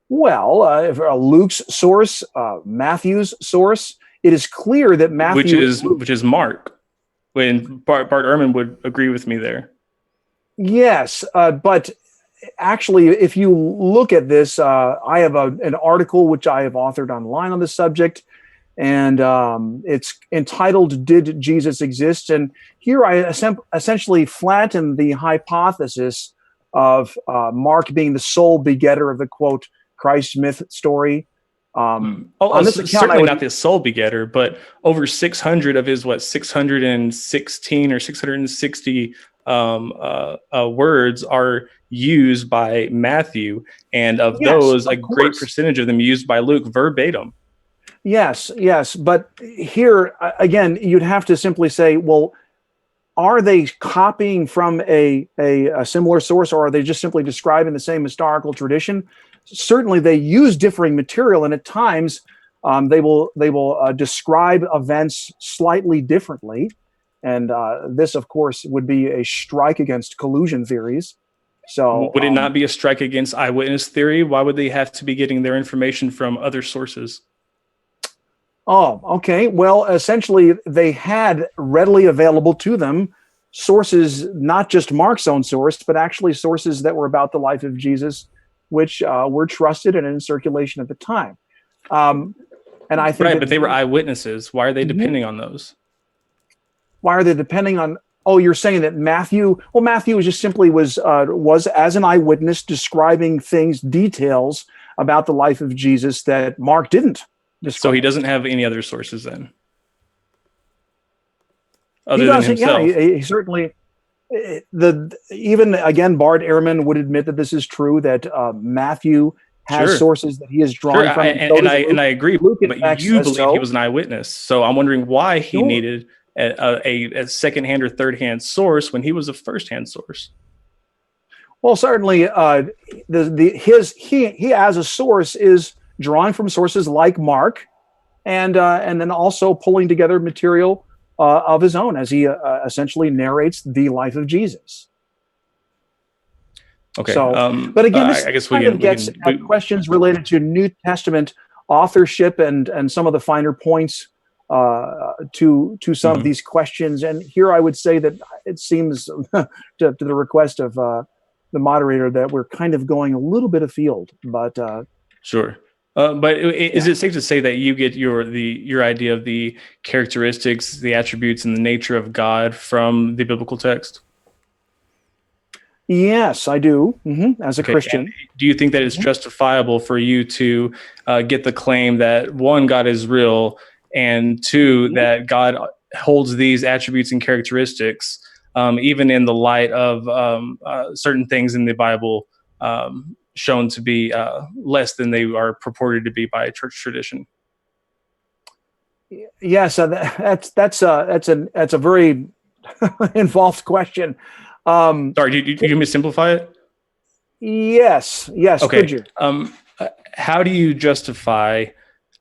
Well, Luke's source, Matthew's source. It is clear that Matthew, which is Mark. When Bart Ehrman would agree with me there. Yes, but actually, if you look at this, I have an article which I have authored online on the subject, and it's entitled "Did Jesus Exist?" And here I essentially flatten the hypothesis of Mark being the sole begetter of the quote Christ myth story. Certainly not the sole begetter, but over 600 of his 616 or 660 words are used by Matthew, and of those, a great percentage of them used by Luke verbatim. Yes, but here again, you'd have to simply say, well, are they copying from a similar source, or are they just simply describing the same historical tradition? Certainly, they use differing material, and at times they will describe events slightly differently. And this, of course, would be a strike against collusion theories. So, would it not be a strike against eyewitness theory? Why would they have to be getting their information from other sources? Oh, okay. Well, essentially, they had readily available to them sources, not just Mark's own source, but actually sources that were about the life of Jesus, which were trusted and in circulation at the time. And I think but they were eyewitnesses. Why are they depending on those? Why are they depending on? Oh, you're saying that Matthew? Well, Matthew just simply was as an eyewitness describing details about the life of Jesus that Mark didn't describe. So he doesn't have any other sources then, other than himself. Yeah, he certainly. Even again, Bart Ehrman would admit that this is true, that Matthew has sources that he is drawing from. And I agree, but you believe he was an eyewitness. So I'm wondering why he needed a secondhand or third-hand source when he was a first-hand source. Well, certainly, he as a source is drawing from sources like Mark, and then also pulling together material of his own as he essentially narrates the life of Jesus. Okay. So, but again, this gets at questions related to New Testament authorship and some of the finer points to some of these questions. And here I would say that it seems to the request of the moderator that we're kind of going a little bit afield. But sure. But is it safe to say that you get your idea of the characteristics, the attributes, and the nature of God from the biblical text? Yes, I do. As a Christian. And do you think that it's justifiable for you to get the claim that 1, God is real, and 2, that God holds these attributes and characteristics, even in the light of certain things in the Bible shown to be less than they are purported to be by church tradition? Yes, that's a very involved question. Sorry, did you simplify it? Yes. Okay. Could you? How do you justify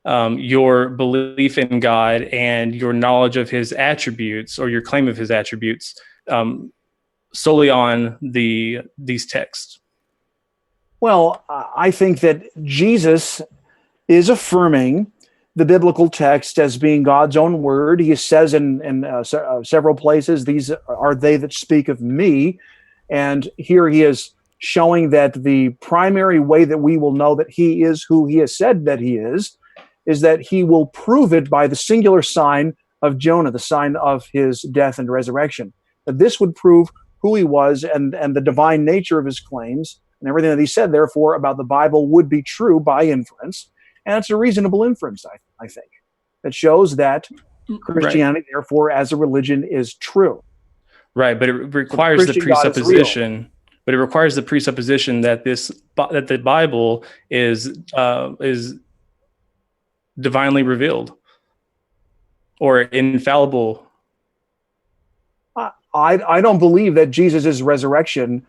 your belief in God and your knowledge of his attributes, or your claim of his attributes, solely on these texts? Well, I think that Jesus is affirming the biblical text as being God's own word. He says in several places, "These are they that speak of me." And here he is showing that the primary way that we will know that he is who he has said that he is that he will prove it by the singular sign of Jonah, the sign of his death and resurrection. That this would prove who he was and the divine nature of his claims, and everything that he said, therefore, about the Bible would be true by inference. And it's a reasonable inference, I think, that shows that Christianity, right, therefore, as a religion, is true. Right, but it requires the presupposition. But it requires the presupposition that that the Bible is divinely revealed or infallible. I don't believe that Jesus' resurrection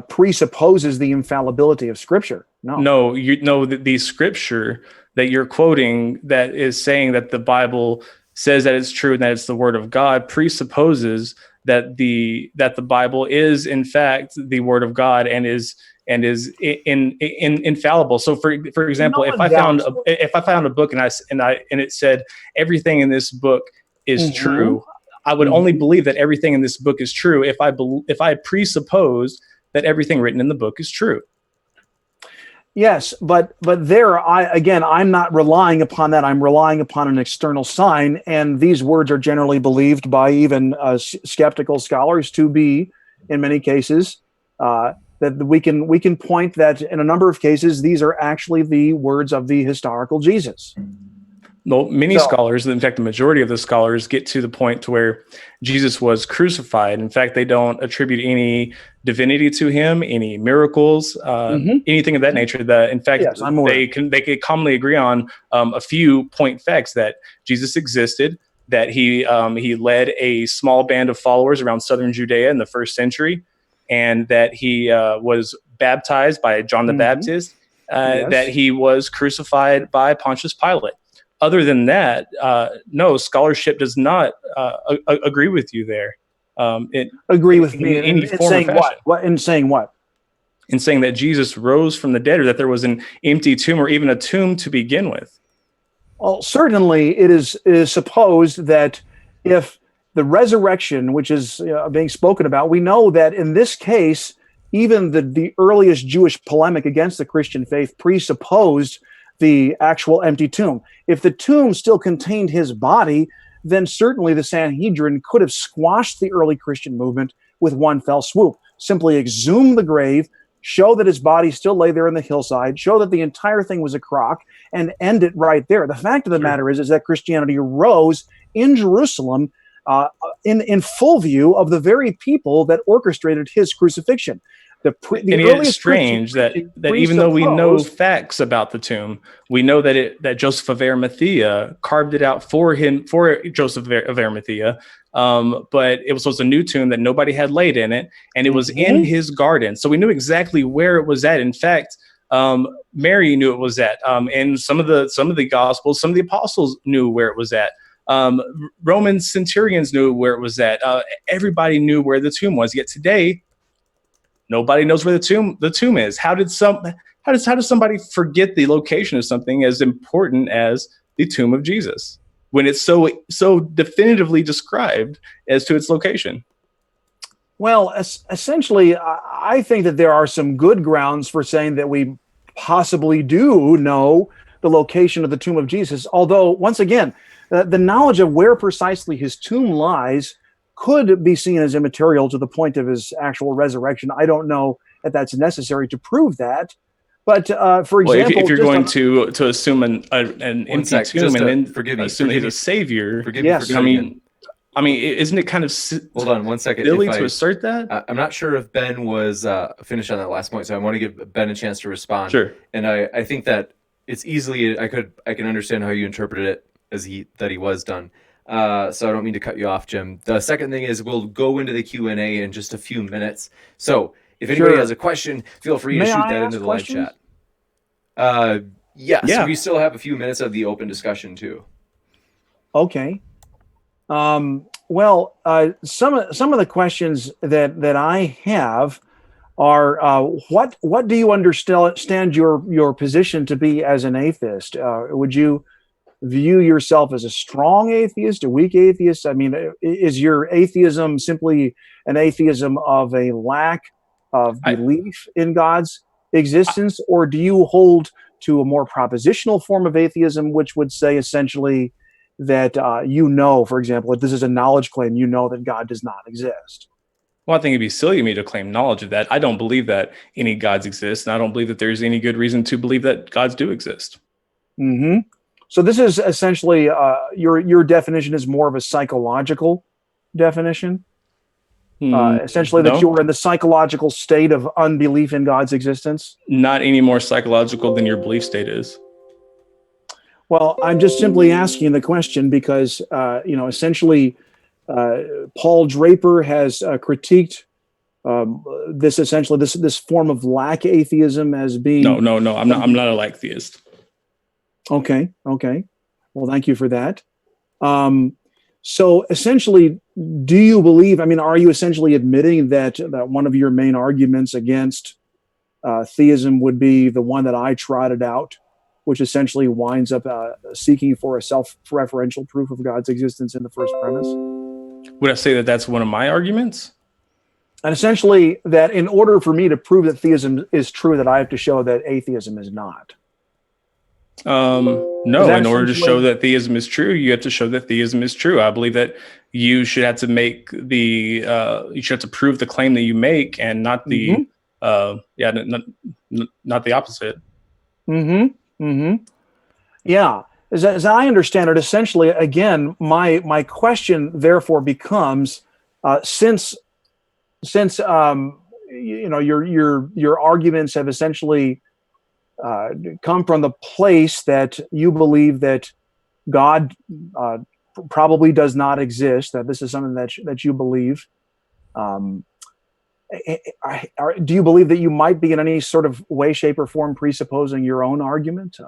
presupposes the infallibility of Scripture. No, the Scripture that you're quoting that is saying that the Bible says that it's true and that it's the Word of God presupposes that the Bible is in fact the Word of God and is infallible. So for example, if I found a book and it said everything in this book is true, I would only believe that everything in this book is true if I presuppose that everything written in the book is true. Yes, but there, I'm not relying upon that. I'm relying upon an external sign, and these words are generally believed by even skeptical scholars to be, in many cases, that we can point that in a number of cases these are actually the words of the historical Jesus. Well, many scholars, in fact, the majority of the scholars get to the point to where Jesus was crucified. In fact, they don't attribute any divinity to him, any miracles, anything of that nature. That, in fact, yes, they can commonly agree on a few point facts: that Jesus existed, that he led a small band of followers around southern Judea in the first century, and that he was baptized by John the Baptist, that he was crucified by Pontius Pilate. Other than that, no, scholarship does not agree with you there. Agree with me in saying what? In saying what? In saying that Jesus rose from the dead, or that there was an empty tomb, or even a tomb to begin with. Well, certainly it is supposed that if the resurrection, which is being spoken about, we know that in this case, even the earliest Jewish polemic against the Christian faith presupposed the actual empty tomb. If the tomb still contained his body, then certainly the Sanhedrin could have squashed the early Christian movement with one fell swoop. Simply exhume the grave, show that his body still lay there in the hillside, show that the entire thing was a crock, and end it right there. The fact of the matter is that Christianity rose in Jerusalem in full view of the very people that orchestrated his crucifixion. And it's strange that even though we know facts about the tomb, we know that Joseph of Arimathea carved it out for Joseph of Arimathea, but it was a new tomb that nobody had laid in it, and it was in his garden. So we knew exactly where it was at. In fact, Mary knew it was at. And some of the Gospels, some of the apostles knew where it was at. Roman centurions knew where it was at. Everybody knew where the tomb was. Yet today, nobody knows where the tomb is. How does somebody forget the location of something as important as the tomb of Jesus when it's so definitively described as to its location? Well, essentially, I think that there are some good grounds for saying that we possibly do know the location of the tomb of Jesus. Although, once again, the knowledge of where precisely his tomb lies could be seen as immaterial to the point of his actual resurrection. I don't know that that's necessary to prove that. But for example, if you're going to assume an empty tomb and then assume he's a savior, I mean, isn't it kind of hold on 1 second silly to assert that? I'm not sure if Ben was finished on that last point, so I want to give Ben a chance to respond. Sure. And I think that it's easily I can understand how you interpreted it as that he was done. So I don't mean to cut you off, Jim. The second thing is we'll go into the Q&A in just a few minutes. So if anybody has a question, feel free to shoot that into the live chat. Yes, Yeah. we still have a few minutes of the open discussion too. Okay. Well, some of the questions that I have are what do you understand your position to be as an atheist? Would you view yourself as a strong atheist, a weak atheist? I mean, is your atheism simply an atheism of a lack of I, belief in God's existence, or do you hold to a more propositional form of atheism, which would say essentially that for example, if this is a knowledge claim, you know that God does not exist? well, I think it'd be silly of me to claim knowledge of that. I don't believe that any gods exist, and I don't believe that there's any good reason to believe that gods do exist. Hmm. So this is essentially your definition is more of a psychological definition. Essentially, that No, you're in the psychological state of unbelief in God's existence. not any more psychological than your belief state is. Well, I'm just simply asking the question because essentially, uh, Paul Draper has critiqued this form of lack atheism as No, being no, no. I'm not a like theist. okay. Okay, well, thank you for that. Um, so essentially, do you believe? I mean, are you essentially admitting that one of your main arguments against theism would be the one that I trotted out, which essentially winds up seeking for a self-referential proof of God's existence in the first premise? Would I say that that's one of my arguments? And essentially, that in order for me to prove that theism is true, that I have to show that atheism is not. Is No, that in order to show essentially? that theism is true, you have to show that theism is true. I believe that you should have to you should have to prove the claim that you make and not Mm-hmm. not the opposite. Mm-hmm. Mm-hmm. Yeah. As I understand it, essentially, again, my question therefore becomes, since your arguments have essentially come from the place that you believe that God probably does not exist, that this is something that you believe. Um, do you believe that you might be in any sort of way, shape, or form presupposing your own argument?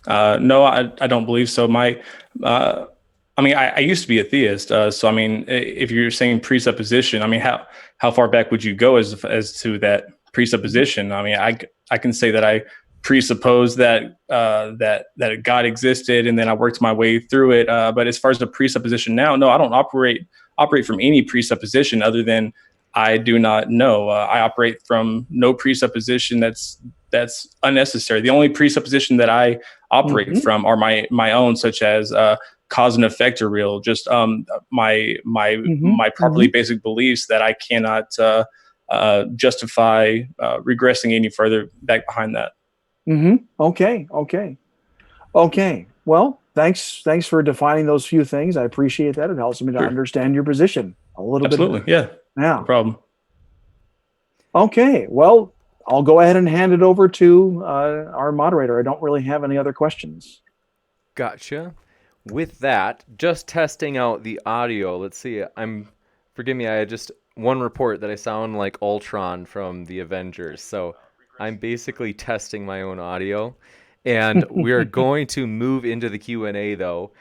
No, I don't believe so. I mean, I used to be a theist. So, I mean, if you're saying presupposition, I mean, how far back would you go as to that presupposition? I mean, I can say that I presuppose that God existed, and then I worked my way through it. But as far as the presupposition now, no, I don't operate from any presupposition other than I do not know. I operate from no presupposition that's unnecessary. The only presupposition that I operate Mm-hmm. from are my own, such as cause and effect are real. Just Mm-hmm. my properly Mm-hmm. basic beliefs that I cannot justify regressing any further back behind that. Mm-hmm. Okay. Okay. Okay. Well, thanks for defining those few things. I appreciate that. It helps me to Sure, understand your position a little bit absolutely, better. yeah, no Yeah. problem. Okay. Well, I'll go ahead and hand it over to our moderator. I don't really have any other questions. Gotcha. With that, just testing out the audio. Let's see. Forgive me. I had just one report that I sound like Ultron from the Avengers. So I'm basically testing my own audio, and we're going to move into the Q&A though.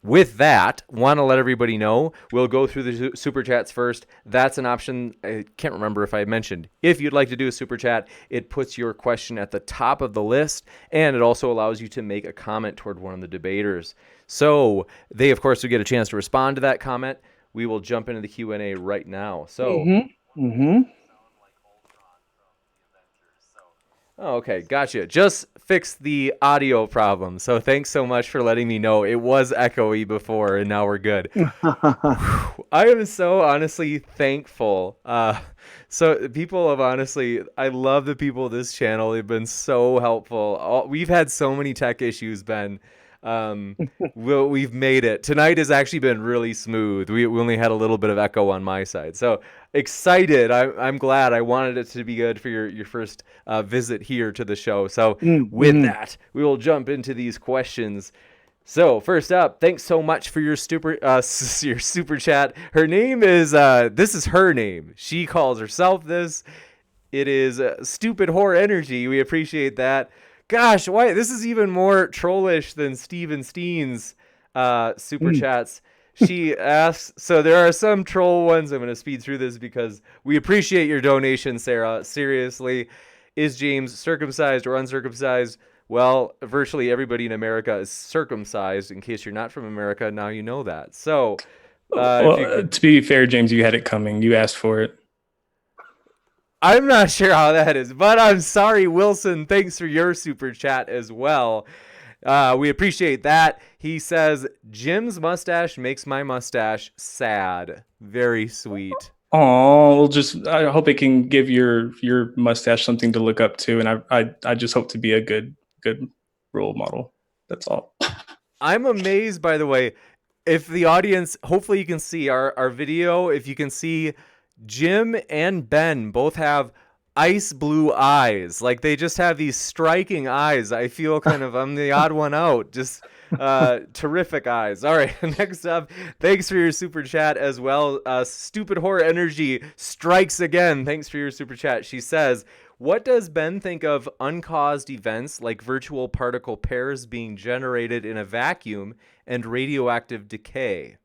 With that, want to let everybody know, we'll go through the super chats first. That's an option. I can't remember if I mentioned. If you'd like to do a super chat, it puts your question at the top of the list, and it also allows you to make a comment toward one of the debaters. So they, of course, will get a chance to respond to that comment. We will jump into the Q&A right now. So, Mm-hmm. Mm-hmm. oh, okay, gotcha. Just fixed the audio problem. So thanks so much for letting me know. It was echoey before, and now we're good. I am so honestly thankful. So people have honestly, I love the people of this channel. They've been so helpful. We've had so many tech issues, Ben. We've made it. Tonight has actually been really smooth. We only had a little bit of echo on my side. So excited. I'm glad. I wanted it to be good for your first visit here to the show. So with Mm-hmm. that, we will jump into these questions. So first up, thanks so much for your super chat. Her name is this is her name. She calls herself this. It is stupid horror energy. We appreciate that. Gosh, why? This is even more trollish than Steven Steen's super Mm. chats. She asks, so there are some troll ones. I'm going to speed through this because we appreciate your donation, Sarah. Seriously, is James circumcised or uncircumcised? Well, virtually everybody in America is circumcised. In case you're not from America, now you know that. So, if you Well, could, to be fair, James, you had it coming. You asked for it. I'm not sure how that is, but I'm sorry, Wilson. Thanks for your super chat as well. We appreciate that. He says, Jim's mustache makes my mustache sad. Very sweet. Oh, well, I hope it can give your mustache something to look up to, and I just hope to be a good role model. That's all. I'm amazed, by the way, if the audience, hopefully you can see our video, if you can see Jim and Ben both have ice blue eyes. Like they just have these striking eyes. I feel kind of, I'm the odd one out. Just terrific eyes. All right, next up, thanks for your super chat as well. Stupid Horror Energy strikes again. Thanks for your super chat. She says, what does Ben think of uncaused events like virtual particle pairs being generated in a vacuum and radioactive decay?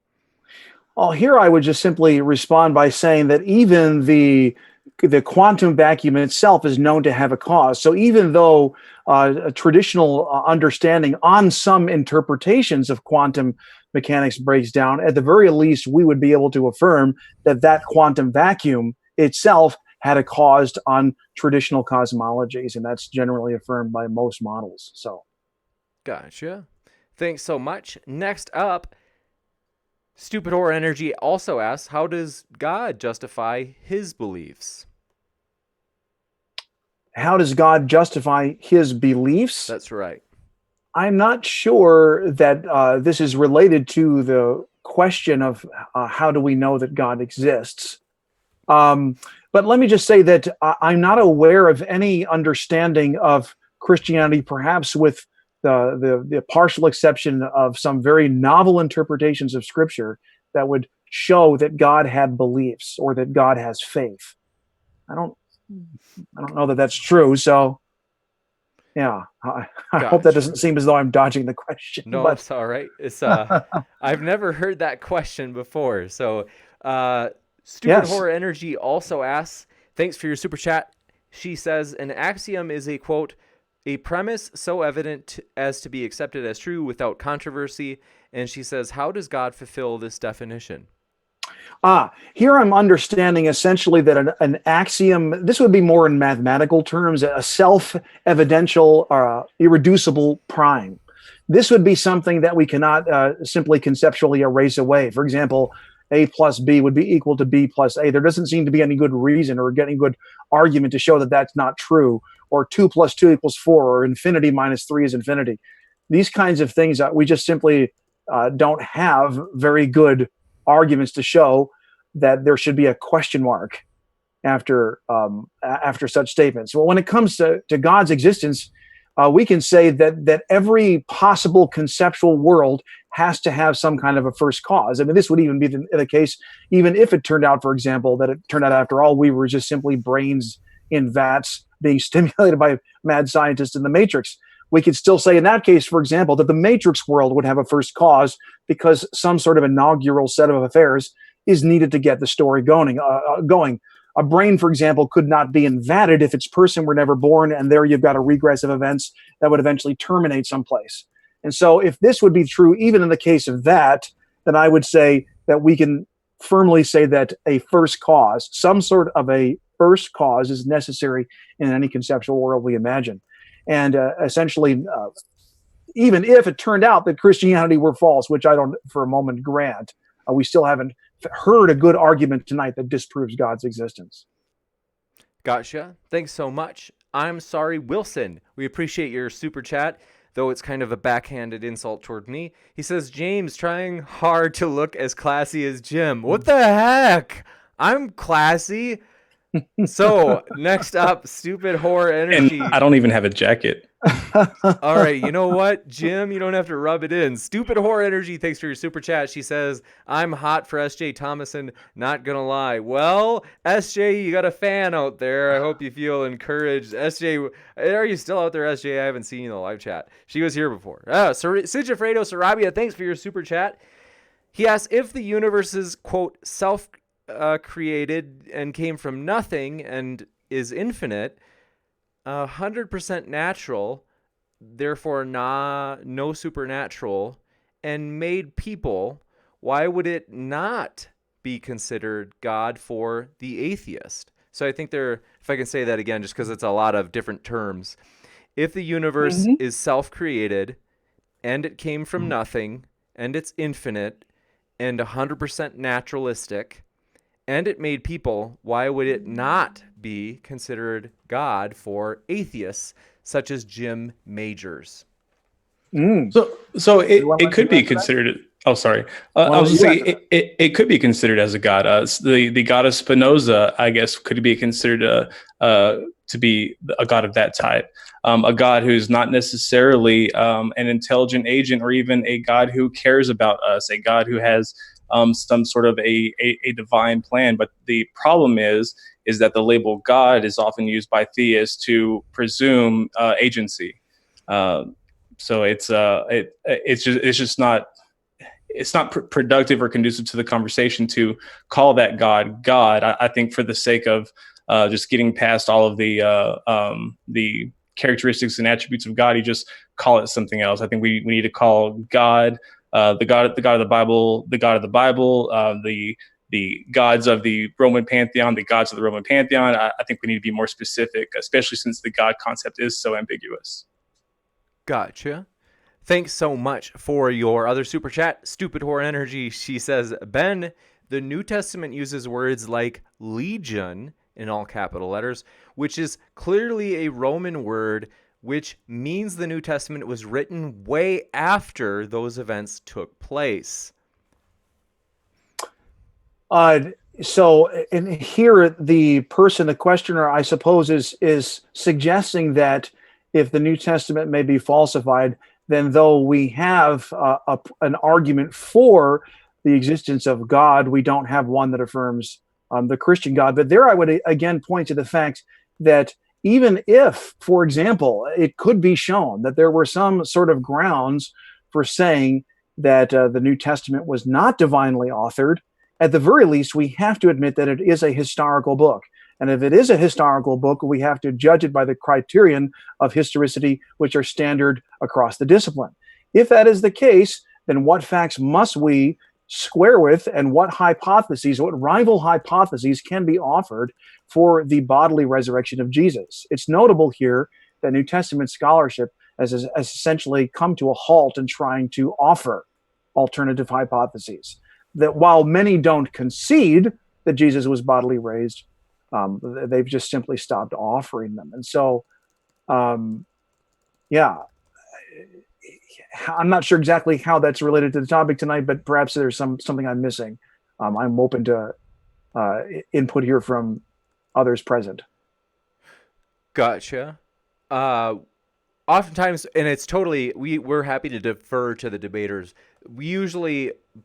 Oh, here I would just simply respond by saying that even the quantum vacuum in itself is known to have a cause. So even though a traditional understanding on some interpretations of quantum mechanics breaks down, at the very least, we would be able to affirm that that quantum vacuum itself had a cause on traditional cosmologies, and that's generally affirmed by most models. So, Gotcha. Thanks so much. Next up, Stupid Horror Energy also asks, how does God justify his beliefs? how does God justify his beliefs? That's right. I'm not sure that this is related to the question of how do we know that God exists. But let me just say that I'm not aware of any understanding of Christianity, perhaps with the partial exception of some very novel interpretations of Scripture that would show that God had beliefs or that God has faith. I don't know that that's true. So, yeah, I hope that Gotcha. doesn't seem as though I'm dodging the question. No, But it's all right. It's I've never heard that question before. So, Stupid yes. Horror Energy also asks, thanks for your super chat. She says an axiom is a quote, a premise so evident as to be accepted as true without controversy. And she says, how does God fulfill this definition? Here I'm understanding essentially that an axiom, this would be more in mathematical terms, a self-evidential, irreducible prime. This would be something that we cannot simply conceptually erase away. For example, A plus B would be equal to B plus A. There doesn't seem to be any good reason or any good argument to show that that's not true, or 2 plus 2 equals 4, or infinity minus 3 is infinity. These kinds of things we just simply don't have very good arguments to show that there should be a question mark after such statements. Well, when it comes to God's existence, we can say that every possible conceptual world has to have some kind of a first cause. I mean, this would even be the case, even if it turned out, for example, that it turned out after all we were just simply brains in vats being stimulated by mad scientists in the Matrix. We could still say in that case, for example, that the Matrix world would have a first cause because some sort of inaugural set of affairs is needed to get the story going. A brain, for example, could not be invented if its person were never born, and there you've got a regress of events that would eventually terminate someplace. And so if this would be true, even in the case of that, then I would say that we can firmly say that a first cause, some sort of a first cause is necessary in any conceptual world we imagine. And essentially, even if it turned out that Christianity were false, which I don't for a moment grant, we still haven't heard a good argument tonight that disproves God's existence. Gotcha. Thanks so much. I'm sorry, Wilson. We appreciate your super chat, though it's kind of a backhanded insult toward me. He says, James trying hard to look as classy as Jim. What the heck? I'm classy. So next up, stupid horror And energy. I don't even have a jacket. All right, you know what, Jim? You don't have to rub it in. Stupid horror energy. Thanks for your super chat. She says, "I'm hot for S.J. Thomason. Not gonna lie." Well, S.J., you got a fan out there. I hope you feel encouraged. S.J., are you still out there, S.J.? I haven't seen you in the live chat. She was here before. Sigifredo Sarabia, thanks for your super chat. He asks if the universe is quote self created and came from nothing and is infinite. 100% natural, therefore no supernatural, and made people, why would it not be considered God for the atheist? So I think if I can say that again, just because it's a lot of different terms. If the universe is self-created and it came from nothing and it's infinite and 100% naturalistic, and it made people, why would it not be considered God for atheists such as Jim Majors? So it could be considered. Oh, sorry. I was going to say it could be considered as a god. The god of Spinoza, I guess, could be considered to be a god of that type. A god who's not necessarily an intelligent agent, or even a god who cares about us. A god who has some sort of a divine plan. But the problem is that the label God is often used by theists to presume agency. So it's just not productive or conducive to the conversation to call that God. I think for the sake of just getting past all of the characteristics and attributes of God, you just call it something else. I think we need to call God the God of the Bible, the God of the Bible, the gods of the Roman pantheon, the gods of the Roman pantheon. I think we need to be more specific, especially since the God concept is so ambiguous. Gotcha. Thanks so much for your other super chat. Stupid Horror Energy. She says, Ben, the New Testament uses words like legion in all capital letters, which is clearly a Roman word, which means the New Testament was written way after those events took place. So, and here the person, the questioner, I suppose, is suggesting that if the New Testament may be falsified, then though we have an argument for the existence of God, we don't have one that affirms the Christian God. But there I would again point to the fact that even if, for example, it could be shown that there were some sort of grounds for saying that the New Testament was not divinely authored, at the very least, we have to admit that it is a historical book. And if it is a historical book, we have to judge it by the criterion of historicity, which are standard across the discipline. If that is the case, then what facts must we square with, and what rival hypotheses can be offered for the bodily resurrection of Jesus? It's notable here that New Testament scholarship has essentially come to a halt in trying to offer alternative hypotheses. That while many don't concede that Jesus was bodily raised, they've just simply stopped offering them. And so, yeah, I'm not sure exactly how that's related to the topic tonight, but perhaps there's something I'm missing. I'm open to input here from others present. Gotcha. Oftentimes, and it's totally, we're happy to defer to the debaters.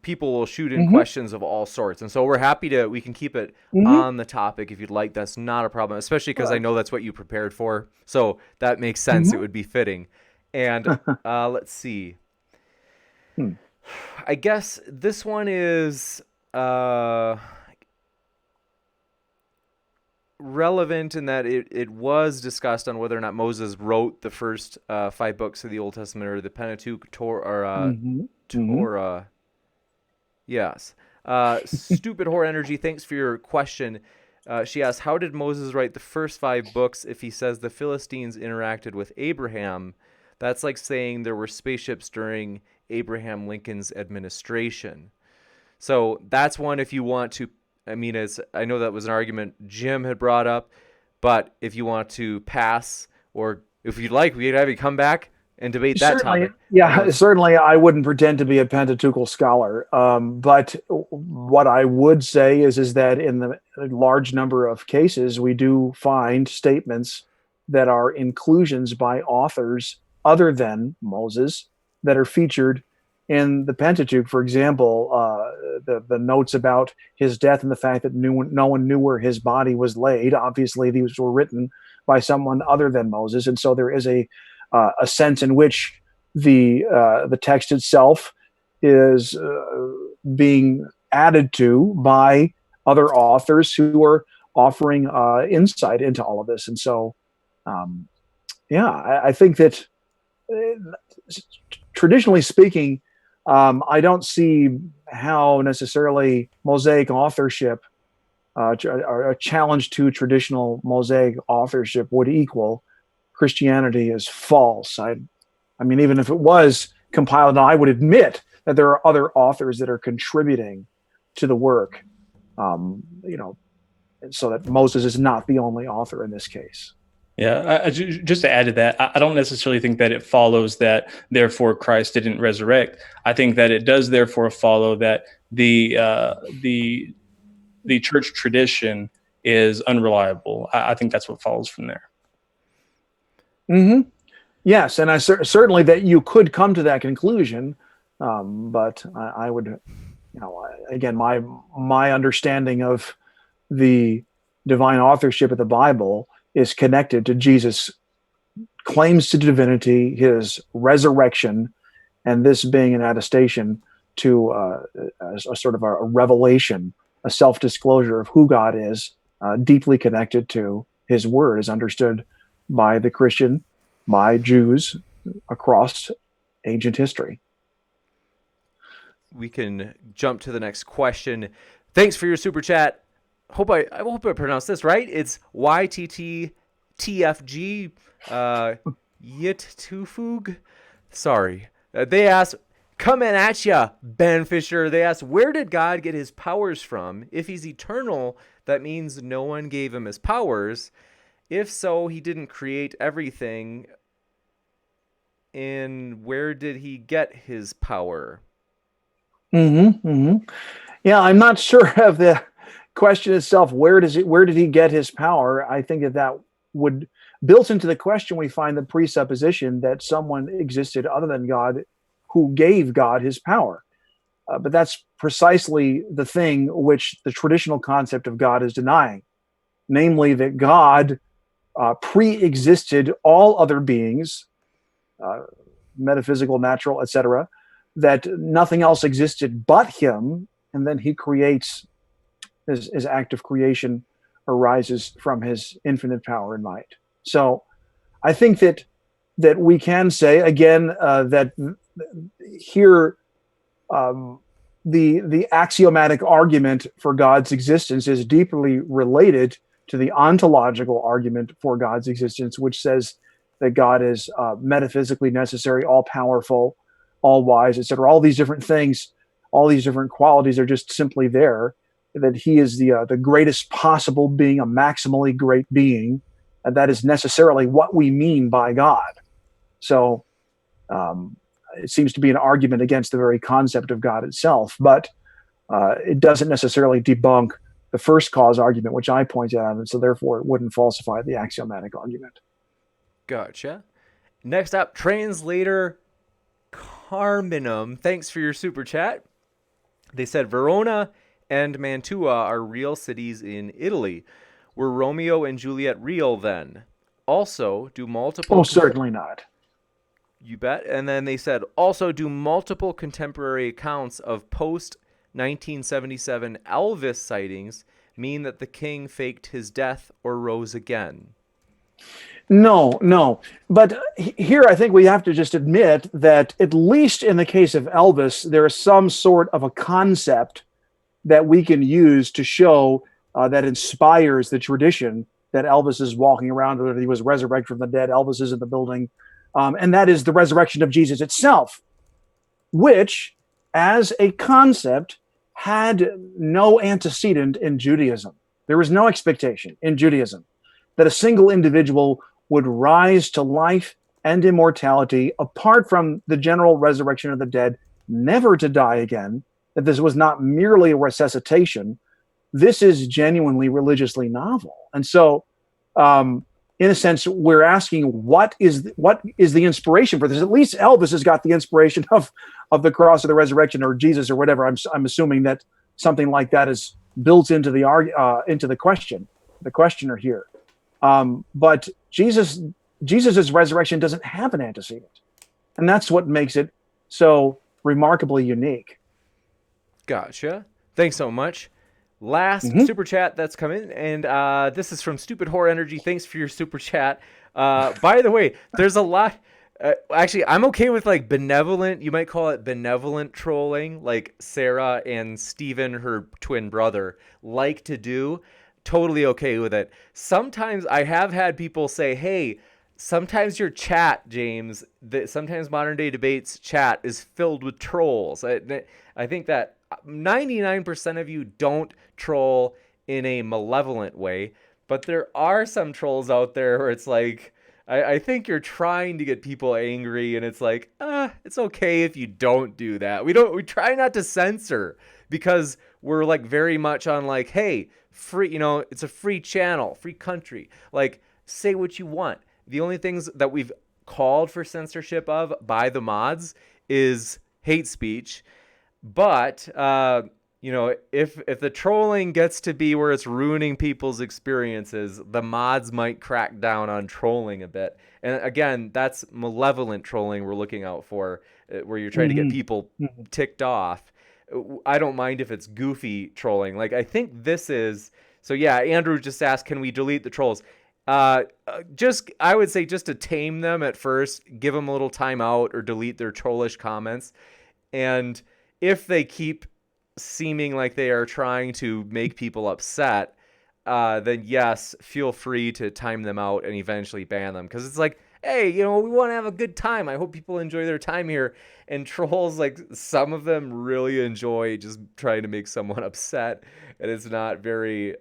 People will shoot in questions of all sorts. And so we can keep it on the topic if you'd like. That's not a problem, especially because I know that's what you prepared for. So that makes sense. It would be fitting. And let's see. I guess this one is relevant in that it was discussed on whether or not Moses wrote the first 5 books of the Old Testament, or the Pentateuch, Torah. Yes. Stupid Horror Energy, thanks for your question. She asks, how did Moses write the first 5 books if he says the Philistines interacted with Abraham? That's like saying there were spaceships during Abraham Lincoln's administration. So that's one if you want to. I mean, I know that was an argument Jim had brought up, but if you want to pass, or if you'd like, we could have you come back and debate that Certainly, topic. yeah, certainly I wouldn't pretend to be a Pentateuchal scholar. But what I would say is that in the large number of cases, we do find statements that are inclusions by authors other than Moses that are featured in the Pentateuch. For example, the notes about his death and the fact that no one knew where his body was laid. Obviously, these were written by someone other than Moses, and so there is a sense in which the text itself is being added to by other authors who are offering insight into all of this. And so, I think that traditionally speaking, I don't see how necessarily Mosaic authorship or a challenge to traditional Mosaic authorship would equal Christianity is false. I mean, even if it was compiled, I would admit that there are other authors that are contributing to the work, so that Moses is not the only author in this case. Yeah, just to add to that, I don't necessarily think that it follows that therefore Christ didn't resurrect. I think that it does therefore follow that the church tradition is unreliable. I think that's what follows from there. Mm-hmm. Yes, and I certainly that you could come to that conclusion, but I would, again, my understanding of the divine authorship of the Bible is connected to Jesus' claims to divinity, his resurrection, and this being an attestation to a sort of a revelation, a self-disclosure of who God is, deeply connected to his word, as understood by the Christian, by Jews across ancient history. We can jump to the next question. Thanks for your super chat. I hope I pronounced this right. It's YTTTFG Yittufug. Sorry. They asked, coming at ya, Ben Fischer. They asked, where did God get his powers from? If he's eternal, that means no one gave him his powers. If so, he didn't create everything. And where did he get his power? Mm-hmm, mm-hmm. Yeah, I'm not sure of the question itself. Where did he get his power? I think that would, built into the question, we find the presupposition that someone existed other than God who gave God his power. But that's precisely the thing which the traditional concept of God is denying, namely that God pre-existed all other beings, metaphysical, natural, etc., that nothing else existed but him, and then he creates, his act of creation arises from his infinite power and might. So I think that we can say, again, that here the axiomatic argument for God's existence is deeply related to the ontological argument for God's existence, which says that God is metaphysically necessary, all-powerful, all-wise, etc. All these different things, all these different qualities are just simply there, that he is the greatest possible being, a maximally great being, and that is necessarily what we mean by God. So it seems to be an argument against the very concept of God itself, but it doesn't necessarily debunk the first cause argument, which I pointed out, and so therefore it wouldn't falsify the axiomatic argument. Gotcha. Next up, translator Carminum. Thanks for your super chat. They said Verona and Mantua are real cities in Italy. Were Romeo and Juliet real then? Also, do multiple... Oh, certainly not. You bet. And then they said, also, do multiple contemporary accounts of post-1977 Elvis sightings mean that the king faked his death or rose again? No. But here I think we have to just admit that, at least in the case of Elvis, there is some sort of a concept that we can use to show that inspires the tradition that Elvis is walking around, or that he was resurrected from the dead. Elvis is in the building. And that is the resurrection of Jesus itself, which, as a concept, had no antecedent in Judaism. There was no expectation in Judaism that a single individual would rise to life and immortality apart from the general resurrection of the dead, never to die again, that this was not merely a resuscitation. This is genuinely religiously novel. And so, in a sense, we're asking what is the inspiration for this? At least Elvis has got the inspiration of the cross or the resurrection or Jesus or whatever. I'm assuming that something like that is built into the question, the questioner here. But Jesus's resurrection doesn't have an antecedent, and that's what makes it so remarkably unique. Gotcha. Thanks so much. Last Mm-hmm. super chat that's come in, and this is from Stupid Horror Energy. Thanks for your super chat. By the way, there's a lot. Actually, I'm okay with like benevolent. You might call it benevolent trolling, like Sarah and Steven, her twin brother, like to do. Totally okay with it. Sometimes I have had people say, "Hey, sometimes your chat, James, sometimes modern day debates chat is filled with trolls." I think that 99% of you don't troll in a malevolent way, but there are some trolls out there where it's like, I think you're trying to get people angry, and it's like, it's okay if you don't do that. We try not to censor because we're like very much on like, hey, free, it's a free channel, free country. Like, say what you want. The only things that we've called for censorship of by the mods is hate speech. But if the trolling gets to be where it's ruining people's experiences, the mods might crack down on trolling a bit. And again, that's malevolent trolling we're looking out for, where you're trying to get people ticked off. I don't mind if it's goofy trolling. Like, I think this is. So yeah, Andrew just asked, can we delete the trolls? I would say just to tame them at first, give them a little time out or delete their trollish comments. And if they keep seeming like they are trying to make people upset, then yes, feel free to time them out and eventually ban them. Because it's like, hey, we want to have a good time. I hope people enjoy their time here. And trolls, like, some of them really enjoy just trying to make someone upset, and it's not very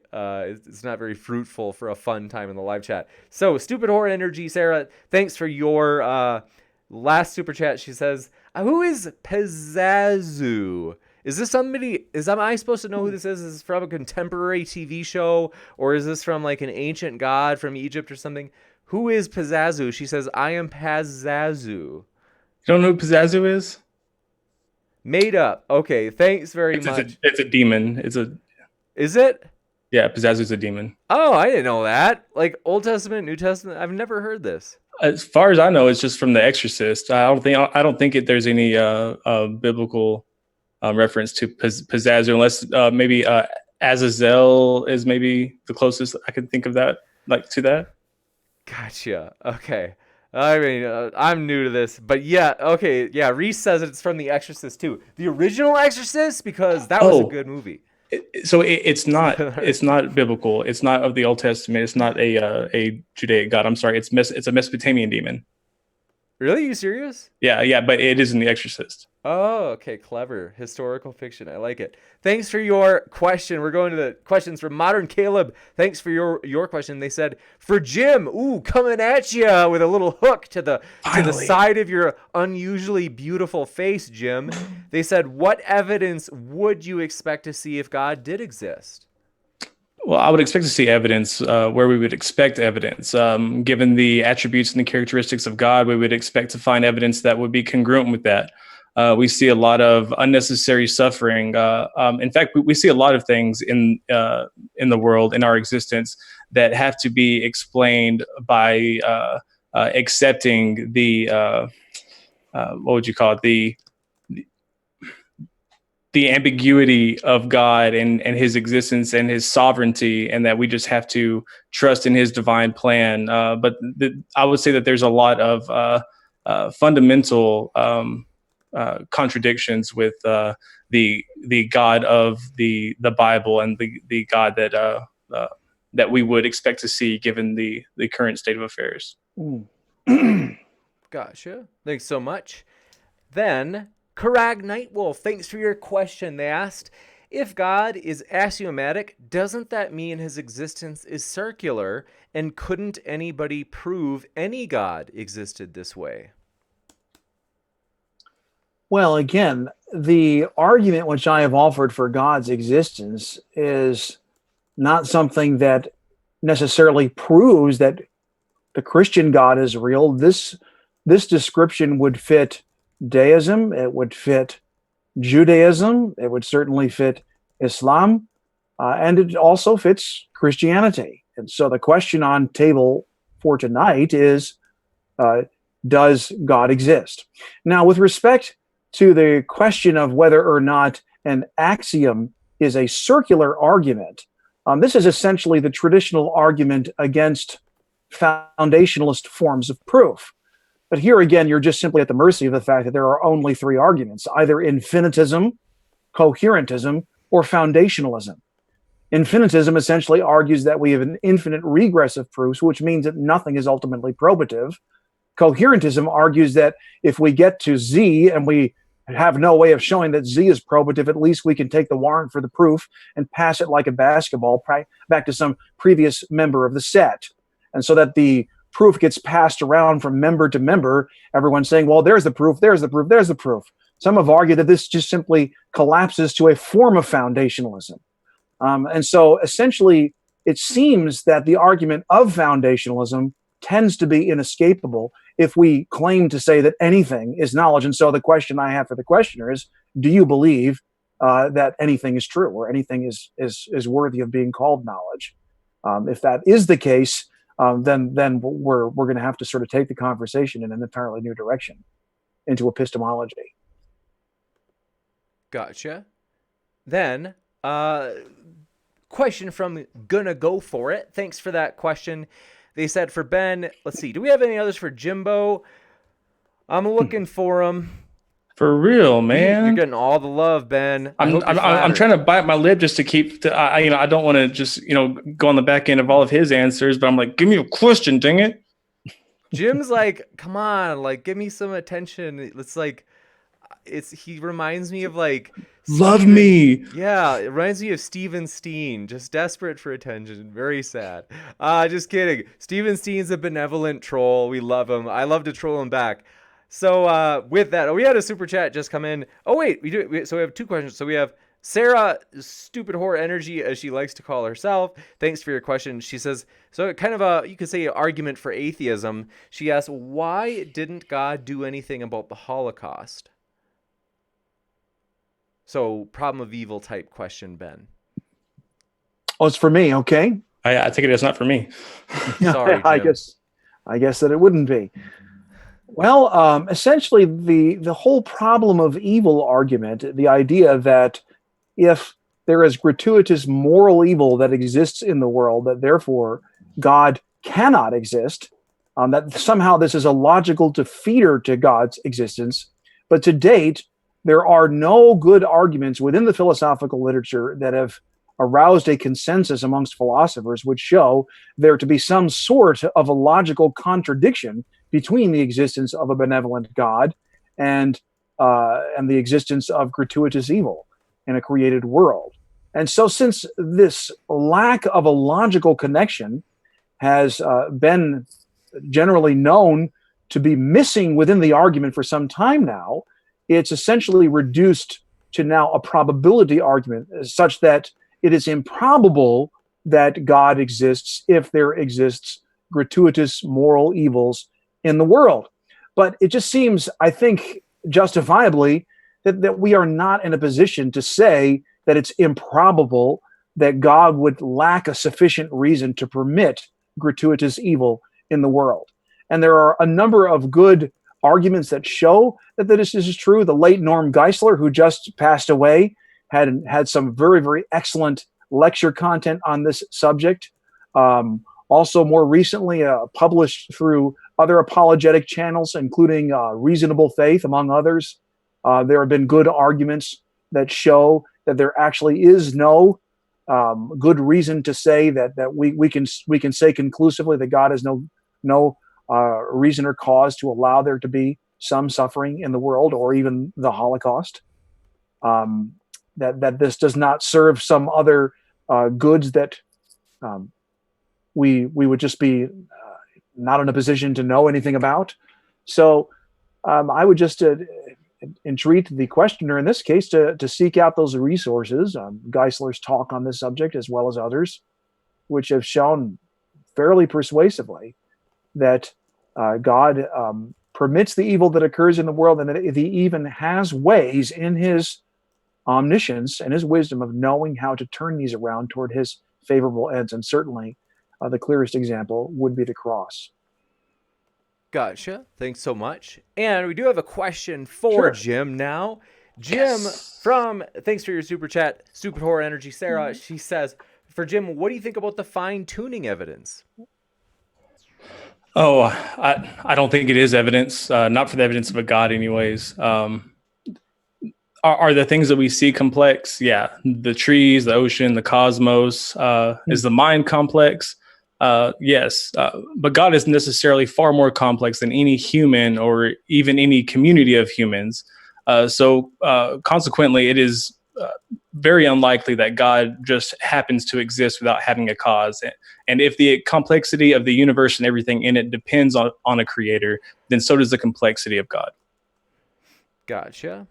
fruitful for a fun time in the live chat. So, Stupid Horror Energy, Sarah, thanks for your last super chat. She says, who is Pizzazu? Is this somebody? Am I supposed to know who this is? Is this from a contemporary TV show, or is this from like an ancient god from Egypt or something? Who is Pizzazu? She says, I am Pizzazu. You don't know who Pizzazu is? Made up. Okay, thanks very much. It's a demon. Is it? Yeah, Pizzazu's a demon. Oh, I didn't know that. Like Old Testament, New Testament. I've never heard this. As far as I know, it's just from The Exorcist. I don't think there's any biblical reference to Pizzazu, unless maybe Azazel is maybe the closest I could think of that, like to that. Gotcha. Okay. I mean, I'm new to this, but yeah, okay, yeah. Reese says it's from The Exorcist too, the original Exorcist, because that was a good movie. It's not biblical. It's not of the Old Testament. It's not a Judaic god. I'm sorry. It's a Mesopotamian demon. Really? You serious? Yeah, but it is in The Exorcist. Oh, okay, clever. Historical fiction. I like it. Thanks for your question. We're going to the questions from Modern Caleb. Thanks for your question. They said, for Jim, coming at you with a little hook to the side of your unusually beautiful face, Jim. They said, what evidence would you expect to see if God did exist? Well, I would expect to see evidence where we would expect evidence. Given the attributes and the characteristics of God, we would expect to find evidence that would be congruent with that. We see a lot of unnecessary suffering. In fact, we see a lot of things in the world, in our existence, that have to be explained by accepting the what would you call it, the ambiguity of God and his existence and his sovereignty, and that we just have to trust in his divine plan. But I would say that there's a lot of fundamental contradictions with the God of the Bible and the God that we would expect to see given the current state of affairs. Gotcha. Thanks so much. Then Karag Nightwolf, thanks for your question. They asked, If God is axiomatic, doesn't that mean his existence is circular? And couldn't anybody prove any God existed this way? Well, again, the argument which I have offered for God's existence is not something that necessarily proves that the Christian God is real. This description would fit deism, it would fit Judaism, it would certainly fit Islam, and it also fits Christianity. And so the question on table for tonight is, uh, does God exist? Now, with respect to the question of whether or not an axiom is a circular argument, this is essentially the traditional argument against foundationalist forms of proof. But here again, you're just simply at the mercy of the fact that there are only three arguments, either infinitism, coherentism, or foundationalism. Infinitism essentially argues that we have an infinite regress of proofs, which means that nothing is ultimately probative. Coherentism argues that if we get to Z and we have no way of showing that Z is probative, at least we can take the warrant for the proof and pass it like a basketball back to some previous member of the set. And so that the proof gets passed around from member to member, everyone saying, well, there's the proof, there's the proof, there's the proof. Some have argued that this just simply collapses to a form of foundationalism. And so essentially, it seems that the argument of foundationalism tends to be inescapable if we claim to say that anything is knowledge. And so the question I have for the questioner is, do you believe that anything is true or anything is worthy of being called knowledge? If that is the case, then we're going to have to sort of take the conversation in an entirely new direction into epistemology. Gotcha. Then, question from Gonna Go For It. Thanks for that question. They said for Ben, let's see, do we have any others for Jimbo? I'm looking for them. For real, man. You're getting all the love, Ben. I'm trying to bite my lip just to keep. I don't want to just go on the back end of all of his answers, but I'm like, give me a question, dang it. Jim's like, come on, like, give me some attention. It's like, he reminds me of like Love me. Yeah, it reminds me of Steven Steen, just desperate for attention. Very sad. Just kidding. Steven Steen's a benevolent troll. We love him. I love to troll him back. So with that, we had a super chat just come in. Oh wait, so we have two questions. So we have Sarah, stupid whore energy, as she likes to call herself. Thanks for your question. She says, so kind of you could say an argument for atheism. She asks, why didn't God do anything about the Holocaust? So problem of evil type question, Ben. Oh, it's for me. Okay. I take it as not for me. Sorry, Jim. I guess that it wouldn't be. Well, essentially the whole problem of evil argument, the idea that if there is gratuitous moral evil that exists in the world, that therefore God cannot exist, that somehow this is a logical defeater to God's existence. But to date, there are no good arguments within the philosophical literature that have aroused a consensus amongst philosophers which show there to be some sort of a logical contradiction between the existence of a benevolent God and the existence of gratuitous evil in a created world. And so since this lack of a logical connection has been generally known to be missing within the argument for some time now, it's essentially reduced to now a probability argument, such that it is improbable that God exists if there exists gratuitous moral evils in the world. But it just seems, I think, justifiably, that we are not in a position to say that it's improbable that God would lack a sufficient reason to permit gratuitous evil in the world. And there are a number of good arguments that show that this is true. The late Norm Geisler, who just passed away, had some very, very excellent lecture content on this subject. Also, more recently, published through other apologetic channels, including Reasonable Faith, among others. There have been good arguments that show that there actually is no good reason to say that we can say conclusively that God has no reason or cause to allow there to be some suffering in the world or even the Holocaust. that this does not serve some other goods that we would just be not in a position to know anything about. So I would just entreat the questioner in this case to seek out those resources. Geisler's talk on this subject, as well as others, which have shown fairly persuasively that God permits the evil that occurs in the world, and that he even has ways in his omniscience and his wisdom of knowing how to turn these around toward his favorable ends. And certainly the clearest example would be the cross. Gotcha. Thanks so much. And we do have a question for Jim now. Jim thanks for your super chat, Super Horror Energy Sarah. She says, for Jim, what do you think about the fine-tuning evidence? Oh, I don't think it is evidence, not for the evidence of a God anyways. Are the things that we see complex? Yeah. The trees, the ocean, the cosmos. Is the mind complex? Yes. But God is necessarily far more complex than any human or even any community of humans. So consequently, it is very unlikely that God just happens to exist without having a cause. And if the complexity of the universe and everything in it depends on a creator, then so does the complexity of God. Gotcha.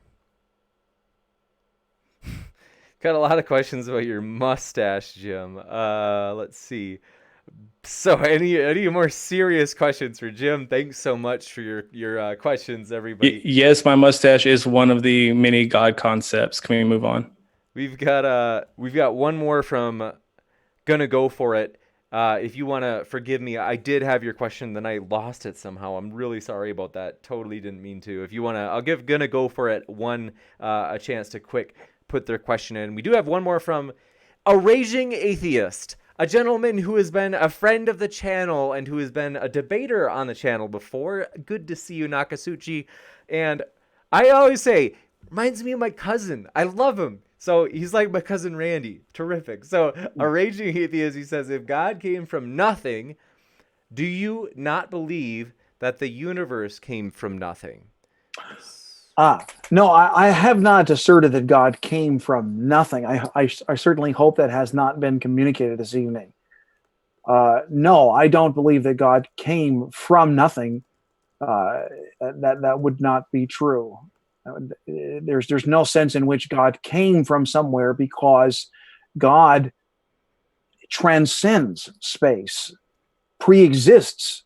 Got a lot of questions about your mustache, Jim. Let's see. So any more serious questions for Jim? Thanks so much for your questions, everybody. Yes, my mustache is one of the many God concepts. Can we move on? We've got one more from Gonna Go For It. If you want to forgive me, I did have your question, then I lost it somehow. I'm really sorry about that. Totally didn't mean to. If you want to, I'll give Gonna Go For It a chance to quick put their question in. We do have one more from a raging atheist, a gentleman who has been a friend of the channel and who has been a debater on the channel before. Good to see you, Nakasuchi. And I always say, reminds me of my cousin. I love him. So he's like my cousin Randy. Terrific. So a raging atheist, he says, if God came from nothing, do you not believe that the universe came from nothing? No, I have not asserted that God came from nothing. I certainly hope that has not been communicated this evening. No, I don't believe that God came from nothing. That would not be true. There's no sense in which God came from somewhere, because God transcends space, pre-exists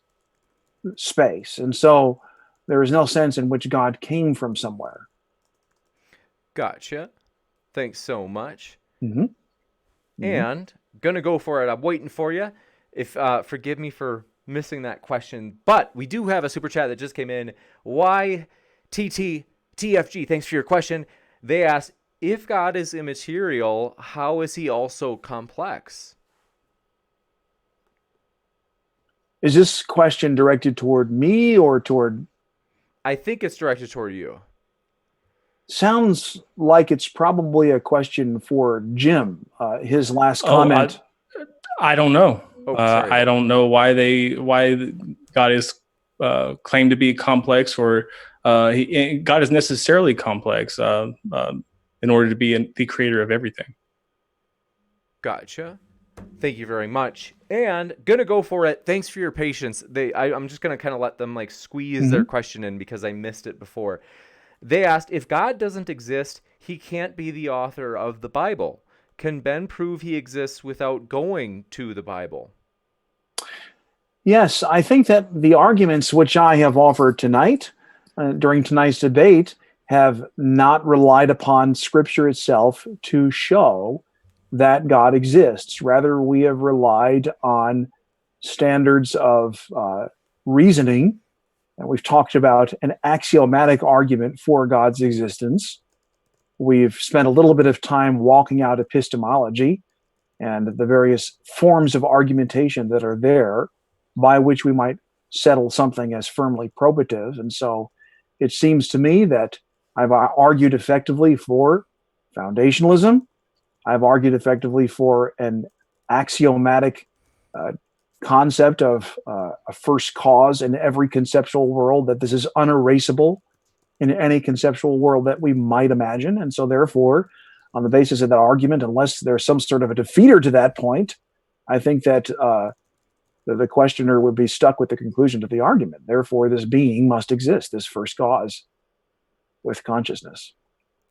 space, and so there is no sense in which God came from somewhere. Gotcha. Thanks so much. Mm-hmm. Mm-hmm. And Gonna Go For It. I'm waiting for you. If forgive me for missing that question, but we do have a super chat that just came in. YTTFG, thanks for your question. They asked, if God is immaterial, how is he also complex? Is this question directed toward me or toward... I think it's directed toward you. Sounds like it's probably a question for Jim. His last comment. I don't know. I don't know why God is claimed to be complex, or God is necessarily complex in order to be the creator of everything. Gotcha. Thank you very much. And Gonna Go For It. Thanks for your patience. I'm just gonna kind of let them squeeze their question in because I missed it before. They asked, if God doesn't exist, he can't be the author of the Bible. Can Ben prove he exists without going to the Bible? Yes, I think that the arguments which I have offered tonight, during tonight's debate, have not relied upon Scripture itself to show that God exists. Rather, we have relied on standards of reasoning, and we've talked about an axiomatic argument for God's existence. We've spent a little bit of time walking out epistemology and the various forms of argumentation that are there by which we might settle something as firmly probative. And so it seems to me that I've argued effectively for foundationalism. I've argued effectively for an axiomatic concept of a first cause in every conceptual world, that this is unerasable in any conceptual world that we might imagine. And so therefore, on the basis of that argument, unless there's some sort of a defeater to that point, I think that the questioner would be stuck with the conclusion to the argument. Therefore, this being must exist, this first cause with consciousness.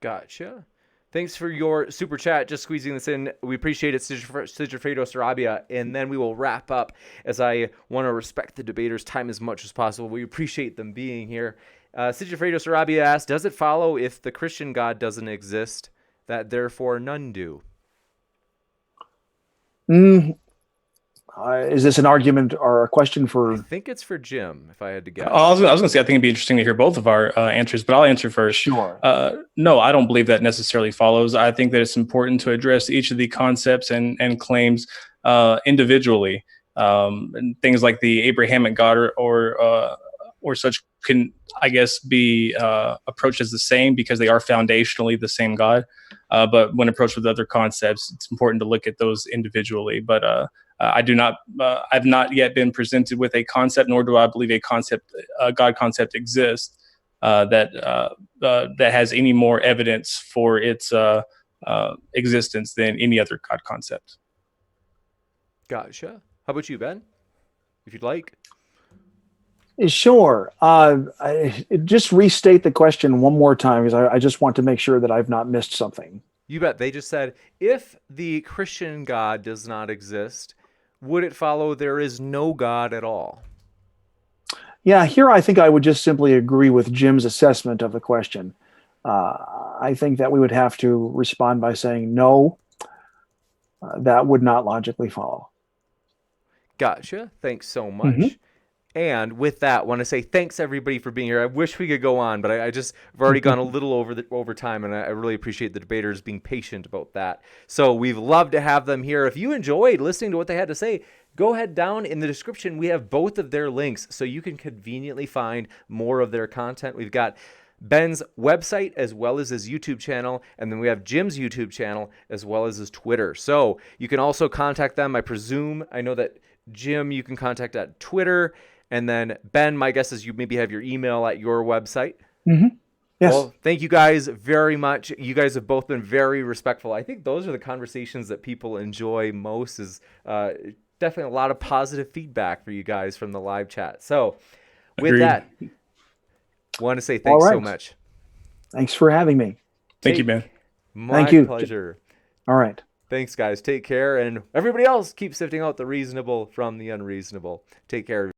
Gotcha. Thanks for your super chat. Just squeezing this in. We appreciate it, Sigifredo Sarabia. And then we will wrap up, as I want to respect the debaters' time as much as possible. We appreciate them being here. Sigifredo Sarabia asks, does it follow if the Christian God doesn't exist, that therefore none do? Is this an argument or a question for? I think it's for Jim, if I had to guess. I was going to say, I think it'd be interesting to hear both of our answers, but I'll answer first. Sure. No, I don't believe that necessarily follows. I think that it's important to address each of the concepts and claims individually. And things like the Abrahamic God or such can, I guess, be approached as the same because they are foundationally the same God. But when approached with other concepts, it's important to look at those individually. But I've not yet been presented with a concept, nor do I believe a God concept exists that has any more evidence for its existence than any other God concept. Gotcha. How about you, Ben? If you'd like. Sure. Just restate the question one more time, because I just want to make sure that I've not missed something. You bet. They just said, if the Christian God does not exist, would it follow there is no God at all? Yeah, here I think I would just simply agree with Jim's assessment of the question. I think that we would have to respond by saying no, that would not logically follow. Gotcha. Thanks so much. Mm-hmm. And with that, I want to say thanks everybody for being here. I wish we could go on, but I've already gone a little over time, and I really appreciate the debaters being patient about that. So we've loved to have them here. If you enjoyed listening to what they had to say, go ahead down in the description. We have both of their links, so you can conveniently find more of their content. We've got Ben's website as well as his YouTube channel, and then we have Jim's YouTube channel as well as his Twitter. So you can also contact them. I know that Jim you can contact at Twitter. And then, Ben, my guess is you maybe have your email at your website. Mm-hmm. Yes. Well, thank you guys very much. You guys have both been very respectful. I think those are the conversations that people enjoy most, is definitely a lot of positive feedback for you guys from the live chat. So with Agreed. that, want to say thanks so much. Thanks for having me. Thank you, Ben. My Thank you. pleasure. All right. Thanks, guys. Take care. And everybody else, keep sifting out the reasonable from the unreasonable. Take care.